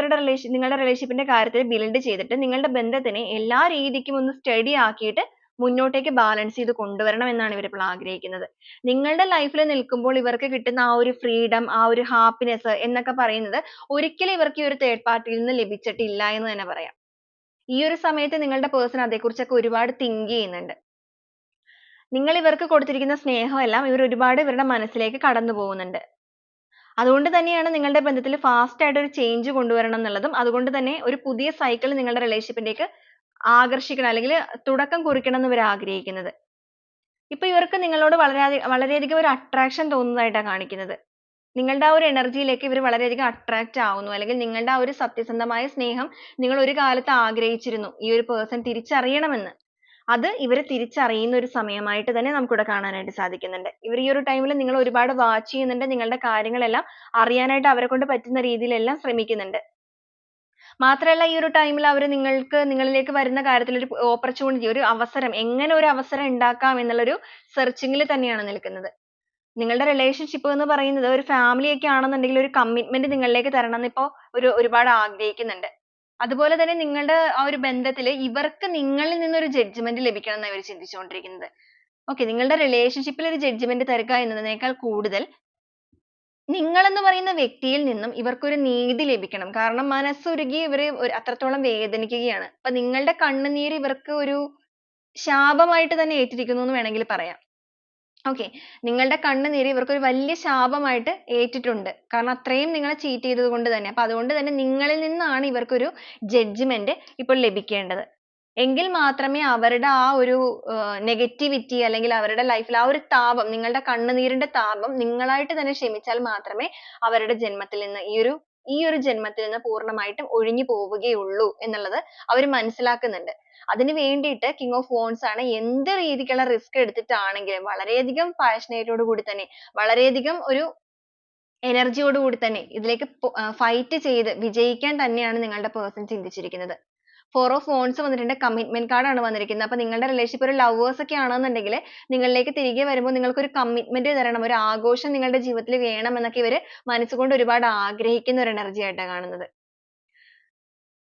S1: നിങ്ങളുടെ റിലേഷൻഷിപ്പിന്റെ കാര്യത്തിൽ ബിൽഡ് ചെയ്തിട്ട് നിങ്ങളുടെ ബന്ധത്തിനെ എല്ലാ രീതിക്കും ഒന്ന് സ്റ്റഡി ആക്കിയിട്ട് മുന്നോട്ടേക്ക് ബാലൻസ് ചെയ്ത് കൊണ്ടുവരണം എന്നാണ് ഇവർ ഇപ്പോൾ ആഗ്രഹിക്കുന്നത്. നിങ്ങളുടെ ലൈഫിൽ നിൽക്കുമ്പോൾ ഇവർക്ക് കിട്ടുന്ന ആ ഒരു ഫ്രീഡം, ആ ഒരു ഹാപ്പിനെസ് എന്നൊക്കെ പറയുന്നത് ഒരിക്കലും ഇവർക്ക് ഈ ഒരു തേർഡ് പാർട്ടിയിൽ നിന്ന് ലഭിച്ചിട്ടില്ല എന്ന് തന്നെ പറയാം. ഈ ഒരു സമയത്ത് നിങ്ങളുടെ പേഴ്സൺ അതേക്കുറിച്ചൊക്കെ ഒരുപാട് തിങ്ക് ചെയ്യുന്നുണ്ട്. നിങ്ങൾ ഇവർക്ക് കൊടുത്തിരിക്കുന്ന സ്നേഹമെല്ലാം ഇവർ ഒരുപാട് ഇവരുടെ മനസ്സിലേക്ക് കടന്നു പോകുന്നുണ്ട്. അതുകൊണ്ട് തന്നെയാണ് നിങ്ങളുടെ ബന്ധത്തിൽ ഫാസ്റ്റ് ആയിട്ട് ഒരു ചേഞ്ച് കൊണ്ടുവരണം എന്നുള്ളതും, അതുകൊണ്ട് തന്നെ ഒരു പുതിയ സൈക്കിൾ നിങ്ങളുടെ റിലേഷൻഷിപ്പിലേക്ക് ആകർഷിക്കണം, അല്ലെങ്കിൽ തുടക്കം കുറിക്കണം എന്ന് ഇവർ ആഗ്രഹിക്കുന്നത്. ഇപ്പൊ ഇവർക്ക് നിങ്ങളോട് വളരെയധികം ഒരു അട്രാക്ഷൻ തോന്നുന്നതായിട്ടാണ് കാണിക്കുന്നത്. നിങ്ങളുടെ ആ ഒരു എനർജിയിലേക്ക് ഇവർ വളരെയധികം അട്രാക്റ്റ് ആവുന്നു, അല്ലെങ്കിൽ നിങ്ങളുടെ ആ ഒരു സത്യസന്ധമായ സ്നേഹം നിങ്ങൾ ഒരു കാലത്ത് ആഗ്രഹിച്ചിരുന്നു ഈ ഒരു പേഴ്സൺ തിരിച്ചറിയണമെന്ന്. അത് ഇവർ തിരിച്ചറിയുന്ന ഒരു സമയമായിട്ട് തന്നെ നമുക്കിവിടെ കാണാനായിട്ട് സാധിക്കുന്നുണ്ട്. ഇവർ ഈ ഒരു ടൈമിൽ നിങ്ങൾ ഒരുപാട് വാച്ച് ചെയ്യുന്നുണ്ട്, നിങ്ങളുടെ കാര്യങ്ങളെല്ലാം അറിയാനായിട്ട് അവരെ കൊണ്ട് പറ്റുന്ന രീതിയിലെല്ലാം ശ്രമിക്കുന്നുണ്ട്. മാത്രമല്ല ഈ ഒരു ടൈമിൽ അവർ നിങ്ങളിലേക്ക് വരുന്ന കാര്യത്തിൽ ഒരു ഓപ്പർച്യൂണിറ്റി, ഒരു അവസരം, എങ്ങനെ ഒരു അവസരം ഉണ്ടാക്കാം എന്നുള്ളൊരു സെർച്ചിങ്ങിൽ തന്നെയാണ് നിൽക്കുന്നത്. നിങ്ങളുടെ റിലേഷൻഷിപ്പ് എന്ന് പറയുന്നത് ഒരു ഫാമിലി ഒക്കെ ആണെന്നുണ്ടെങ്കിൽ ഒരു കമ്മിറ്റ്മെന്റ് നിങ്ങളിലേക്ക് തരണം എന്ന് ഇപ്പോൾ ഒരുപാട് ആഗ്രഹിക്കുന്നുണ്ട്. അതുപോലെ തന്നെ നിങ്ങളുടെ ആ ഒരു ബന്ധത്തിൽ ഇവർക്ക് നിങ്ങളിൽ നിന്നൊരു ജഡ്ജ്മെന്റ് ലഭിക്കണം എന്നാണ് ഇവർ ചിന്തിച്ചുകൊണ്ടിരിക്കുന്നത്. ഓക്കെ, നിങ്ങളുടെ റിലേഷൻഷിപ്പിൽ ഒരു ജഡ്ജ്മെന്റ് തരിക എന്നതിനേക്കാൾ കൂടുതൽ നിങ്ങളെന്ന് പറയുന്ന വ്യക്തിയിൽ നിന്നും ഇവർക്കൊരു നീതി ലഭിക്കണം. കാരണം മനസ്സുരുകി ഇവര് അത്രത്തോളം വേദനിക്കുകയാണ്. അപ്പൊ നിങ്ങളുടെ കണ്ണുനീര് ഇവർക്ക് ഒരു ശാപമായിട്ട് തന്നെ ഏറ്റിരിക്കുന്നു എന്ന് വേണമെങ്കിൽ പറയാം. ഓക്കെ, നിങ്ങളുടെ കണ്ണുനീര് ഇവർക്ക് ഒരു വലിയ ശാപമായിട്ട് ഏറ്റിട്ടുണ്ട്. കാരണം അത്രയും നിങ്ങളെ ചീറ്റ് ചെയ്തത് കൊണ്ട് തന്നെ. അപ്പൊ അതുകൊണ്ട് തന്നെ നിങ്ങളിൽ നിന്നാണ് ഇവർക്കൊരു ജഡ്ജ്മെന്റ് ഇപ്പോൾ ലഭിക്കേണ്ടത്. എങ്കിൽ മാത്രമേ അവരുടെ ആ ഒരു നെഗറ്റിവിറ്റി അല്ലെങ്കിൽ അവരുടെ ലൈഫിൽ ആ ഒരു താപം, നിങ്ങളുടെ കണ്ണുനീരിന്റെ താപം നിങ്ങളായിട്ട് തന്നെ ക്ഷമിച്ചാൽ മാത്രമേ അവരുടെ ജന്മത്തിൽ നിന്ന് ഈ ഒരു ജന്മത്തിൽ നിന്ന് പൂർണ്ണമായിട്ടും ഒഴിഞ്ഞു പോവുകയുള്ളൂ എന്നുള്ളത് അവർ മനസ്സിലാക്കുന്നുണ്ട്. അതിന് വേണ്ടിയിട്ട് കിങ് ഓഫ് വോൺസ് ആണ് എന്ത് രീതിക്കുള്ള റിസ്ക് എടുത്തിട്ടാണെങ്കിലും വളരെയധികം പാഷനേറ്റോട് കൂടി തന്നെ, വളരെയധികം ഒരു എനർജിയോട് കൂടി തന്നെ ഇതിലേക്ക് ഫൈറ്റ് ചെയ്ത് വിജയിക്കാൻ തന്നെയാണ് നിങ്ങളുടെ പേഴ്സൺ ചിന്തിച്ചിരിക്കുന്നത്. 4 ഓഫ് വോൺസ് വന്നിട്ടുണ്ട്, കമ്മിറ്റ്മെന്റ് കാർഡ് ആണ് വന്നിരിക്കുന്നത്. അപ്പൊ നിങ്ങളുടെ റിലേഷൻഷിപ്പ് ഒരു ലവേഴ്സ് ഒക്കെ ആണെന്നുണ്ടെങ്കിൽ നിങ്ങളിലേക്ക് തിരികെ വരുമ്പോൾ നിങ്ങൾക്ക് ഒരു കമ്മിറ്റ്മെന്റ് തരണം, ഒരു ആഘോഷം നിങ്ങളുടെ ജീവിതത്തിൽ വേണം എന്നൊക്കെ ഇവർ മനസ്സുകൊണ്ട് ഒരുപാട് ആഗ്രഹിക്കുന്ന ഒരു എനർജി ആയിട്ടാണ് കാണുന്നത്.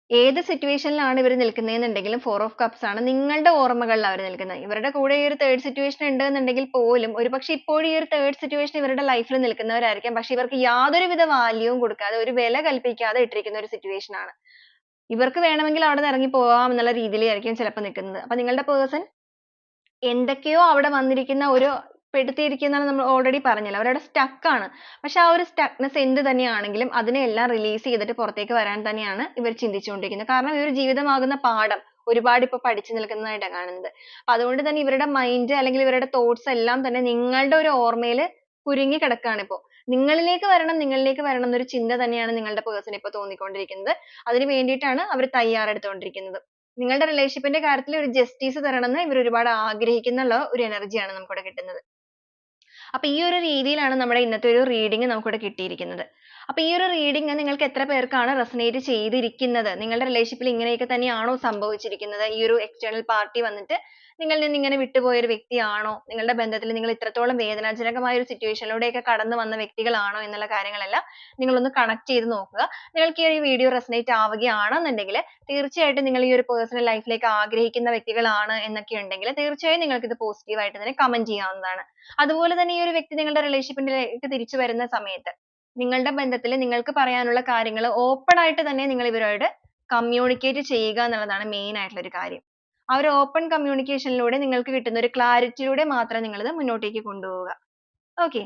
S1: ഏത് സിറ്റുവേഷനിലാണ് ഇവർ നിൽക്കുന്നതെന്നുണ്ടെങ്കിലും 4 ഓഫ് കപ്സ് ആണ് നിങ്ങളുടെ ഓർമ്മകളിൽ അവർ നിൽക്കുന്നത്. ഇവരുടെ കൂടെ ഈ ഒരു തേർഡ് സിറ്റുവേഷൻ ഉണ്ട് എന്നുണ്ടെങ്കിൽ പോലും ഒരുപക്ഷെ ഇപ്പോഴും ഈ ഒരു തേർഡ് സിറ്റുവേഷൻ ഇവരുടെ ലൈഫിൽ നിൽക്കുന്നവരായിരിക്കാം. പക്ഷെ ഇവർക്ക് യാതൊരുവിധ വാല്യൂവും കൊടുക്കാതെ, ഒരു വില കൽപ്പിക്കാതെ ഇട്ടിരിക്കുന്ന ഒരു സിറ്റുവേഷൻ ആണ്. ഇവർക്ക് വേണമെങ്കിൽ അവിടെ നിന്ന് ഇറങ്ങി പോവാം എന്നുള്ള രീതിയിലായിരിക്കും ചിലപ്പോൾ നിൽക്കുന്നത്. അപ്പൊ നിങ്ങളുടെ പേഴ്സൺ എന്തൊക്കെയോ അവിടെ വന്നിരിക്കുന്ന ഒരു പെടുത്തിയിരിക്കുന്നതാണ് നമ്മൾ already പറഞ്ഞല്ലോ. അവരവിടെ stuck ആണ്. പക്ഷെ ആ ഒരു stuckness എന്ത് തന്നെയാണെങ്കിലും അതിനെയെല്ലാം release ചെയ്തിട്ട് പുറത്തേക്ക് വരാൻ തന്നെയാണ് ഇവർ ചിന്തിച്ചുകൊണ്ടിരിക്കുന്നത്. കാരണം ഈ ഒരു ജീവിതമാകുന്ന പാഠം ഒരുപാട് ഇപ്പോൾ പഠിച്ചു നിൽക്കുന്നതായിട്ടാണ് കാണുന്നത്. അപ്പൊ അതുകൊണ്ട് തന്നെ ഇവരുടെ mind അല്ലെങ്കിൽ ഇവരുടെ thoughts എല്ലാം തന്നെ നിങ്ങളുടെ ഒരു ഓർമ്മയിൽ കുരുങ്ങി കിടക്കുകയാണ് ഇപ്പോൾ. നിങ്ങളിലേക്ക് വരണം എന്നൊരു ചിന്ത തന്നെയാണ് നിങ്ങളുടെ person ഇപ്പോൾ തോന്നിക്കൊണ്ടിരിക്കുന്നത്. അതിന് വേണ്ടിയിട്ടാണ് അവർ തയ്യാറെടുത്തുകൊണ്ടിരിക്കുന്നത്. നിങ്ങളുടെ റിലേഷൻഷിപ്പിന്റെ കാര്യത്തിൽ ഒരു ജസ്റ്റിസ് തരണമെന്ന് ഇവർ ഒരുപാട് ആഗ്രഹിക്കുന്ന ഒരു എനർജിയാണ് നമുക്കിവിടെ കിട്ടുന്നത്. അപ്പൊ ഈ ഒരു രീതിയിലാണ് നമ്മുടെ ഇന്നത്തെ ഒരു റീഡിംഗ് നമുക്കിവിടെ കിട്ടിയിരിക്കുന്നത്. അപ്പൊ ഈ ഒരു റീഡിംഗ് നിങ്ങൾക്ക് എത്ര പേർക്കാണ് റെസനേറ്റ് ചെയ്തിരിക്കുന്നത്? നിങ്ങളുടെ റിലേഷൻഷിപ്പിൽ ഇങ്ങനെയൊക്കെ തന്നെയാണോ സംഭവിച്ചിരിക്കുന്നത്? ഈ ഒരു എക്സ്റ്റേണൽ പാർട്ടി വന്നിട്ട് നിങ്ങളിൽ നിന്ന് ഇങ്ങനെ വിട്ടുപോയ ഒരു വ്യക്തിയാണോ? നിങ്ങളുടെ ബന്ധത്തിൽ നിങ്ങൾ ഇത്രത്തോളം വേദനാജനകമായ ഒരു സിറ്റുവേഷനിലൂടെയൊക്കെ കടന്നു വന്ന വ്യക്തികളാണോ എന്നുള്ള കാര്യങ്ങളെല്ലാം നിങ്ങളൊന്ന് കണക്ട് ചെയ്ത് നോക്കുക. നിങ്ങൾക്ക് ഈ ഒരു വീഡിയോ റെസനേറ്റ് ആവുകയാണെന്നുണ്ടെങ്കിൽ തീർച്ചയായിട്ടും നിങ്ങൾ ഈ ഒരു പേഴ്സണൽ ലൈഫിലേക്ക് ആഗ്രഹിക്കുന്ന വ്യക്തികളാണ് എന്നൊക്കെ ഉണ്ടെങ്കിൽ തീർച്ചയായും നിങ്ങൾക്ക് ഇത് പോസിറ്റീവ് ആയിട്ട് തന്നെ കമന്റ് ചെയ്യാവുന്നതാണ്. അതുപോലെ തന്നെ ഈ ഒരു വ്യക്തി നിങ്ങളുടെ റിലേഷൻഷിപ്പിലേക്ക് തിരിച്ചു വരുന്ന സമയത്ത് നിങ്ങളുടെ ബന്ധത്തിൽ നിങ്ങൾക്ക് പറയാനുള്ള കാര്യങ്ങൾ ഓപ്പൺ ആയിട്ട് തന്നെ നിങ്ങൾ ഇവരോട് കമ്മ്യൂണിക്കേറ്റ് ചെയ്യുക എന്നുള്ളതാണ് മെയിൻ ആയിട്ടുള്ള ഒരു കാര്യം. ആ ഒരു ഓപ്പൺ കമ്മ്യൂണിക്കേഷനിലൂടെ നിങ്ങൾക്ക് കിട്ടുന്ന ഒരു ക്ലാരിറ്റിയിലൂടെ മാത്രം നിങ്ങൾ ഇത് മുന്നോട്ടേക്ക് കൊണ്ടുപോവുക. ഓക്കെ,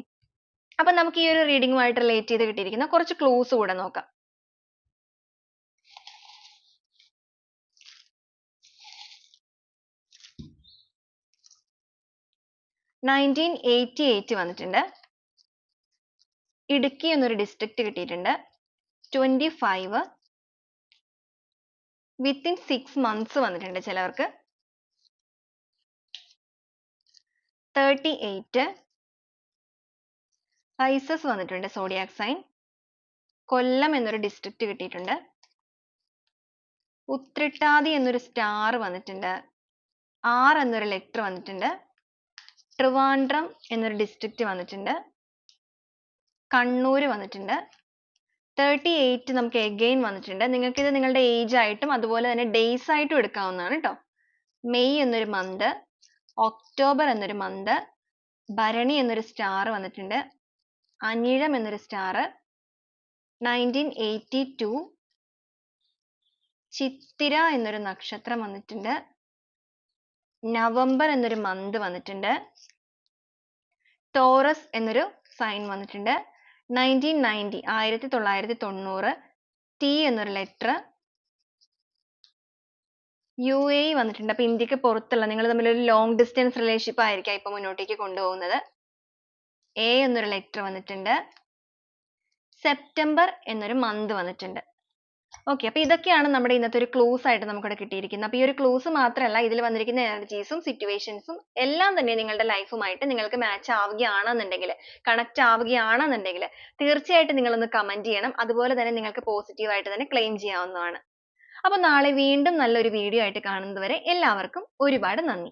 S1: അപ്പൊ നമുക്ക് ഈ ഒരു റീഡിംഗുമായിട്ട് റിലേറ്റ് ചെയ്ത് കിട്ടിയിരിക്കുന്ന കുറച്ച് ക്ലൂസ് കൂടെ നോക്കാം. നയൻറ്റീൻ 88 വന്നിട്ടുണ്ട്. ഇടുക്കി എന്നൊരു ഡിസ്ട്രിക്ട് കിട്ടിയിട്ടുണ്ട്. 25 വിത്തിൻ 6 months വന്നിട്ടുണ്ട് ചിലവർക്ക്. 38 പൈസസ് വന്നിട്ടുണ്ട്, സോഡിയാക് സൈൻ. കൊല്ലം എന്നൊരു ഡിസ്ട്രിക്ട് കിട്ടിയിട്ടുണ്ട്. ഉത്രിട്ടാതി എന്നൊരു സ്റ്റാർ വന്നിട്ടുണ്ട്. 6 എന്നൊരു ലെറ്റർ വന്നിട്ടുണ്ട്. ട്രിവാൻഡ്രം എന്നൊരു ഡിസ്ട്രിക്ട് വന്നിട്ടുണ്ട്. കണ്ണൂർ വന്നിട്ടുണ്ട്. 38 നമുക്ക് എഗെയിൻ വന്നിട്ടുണ്ട്. നിങ്ങൾക്ക് ഇത് നിങ്ങളുടെ ഏജ് ആയിട്ടും അതുപോലെ തന്നെ ഡേയ്സ് ആയിട്ടും എടുക്കാവുന്നതാണ് കേട്ടോ. മെയ് എന്നൊരു മന്ത്, ഒക്ടോബർ എന്നൊരു മന്ത്, ഭരണി എന്നൊരു സ്റ്റാർ വന്നിട്ടുണ്ട്. അനിഴം എന്നൊരു സ്റ്റാർ. 1982 ചിത്തിര എന്നൊരു നക്ഷത്രം വന്നിട്ടുണ്ട്. നവംബർ എന്നൊരു മന്ത് വന്നിട്ടുണ്ട്. ടോറസ് എന്നൊരു സൈൻ വന്നിട്ടുണ്ട്. 1990 ടി എന്നൊരു ലെറ്റർ. UAE വന്നിട്ടുണ്ട്. അപ്പൊ ഇന്ത്യക്ക് പുറത്തുള്ള നിങ്ങൾ തമ്മിൽ ഒരു ലോങ് ഡിസ്റ്റൻസ് റിലേഷൻഷിപ്പ് ആയിരിക്കാം ഇപ്പൊ മുന്നോട്ടേക്ക് കൊണ്ടുപോകുന്നത്. A എന്നൊരു ലെറ്റർ വന്നിട്ടുണ്ട്. സെപ്റ്റംബർ എന്നൊരു മന്ത് വന്നിട്ടുണ്ട്. ഓക്കെ, അപ്പോൾ ഇതൊക്കെയാണ് നമ്മുടെ ഇന്നത്തെ ഒരു ക്ലൂസ് ആയിട്ട് നമുക്കിവിടെ കിട്ടിയിരിക്കുന്നത്. അപ്പോൾ ഈ ഒരു ക്ലൂസ് മാത്രമല്ല, ഇതിൽ വന്നിരിക്കുന്ന എനർജീസും സിറ്റുവേഷൻസും എല്ലാം തന്നെ നിങ്ങളുടെ ലൈഫുമായിട്ട് നിങ്ങൾക്ക് മാച്ച് ആവുകയാണെന്നുണ്ടെങ്കിൽ, കണക്ട് ആവുകയാണെന്നുണ്ടെങ്കിൽ തീർച്ചയായിട്ടും നിങ്ങളൊന്ന് കമന്റ് ചെയ്യണം. അതുപോലെ തന്നെ നിങ്ങൾക്ക് പോസിറ്റീവ് ആയിട്ട് തന്നെ ക്ലെയിം ചെയ്യാവുന്നതാണ്. അപ്പോൾ നാളെ വീണ്ടും നല്ലൊരു വീഡിയോ ആയിട്ട് കാണുന്നത് വരെ എല്ലാവർക്കും ഒരുപാട് നന്ദി.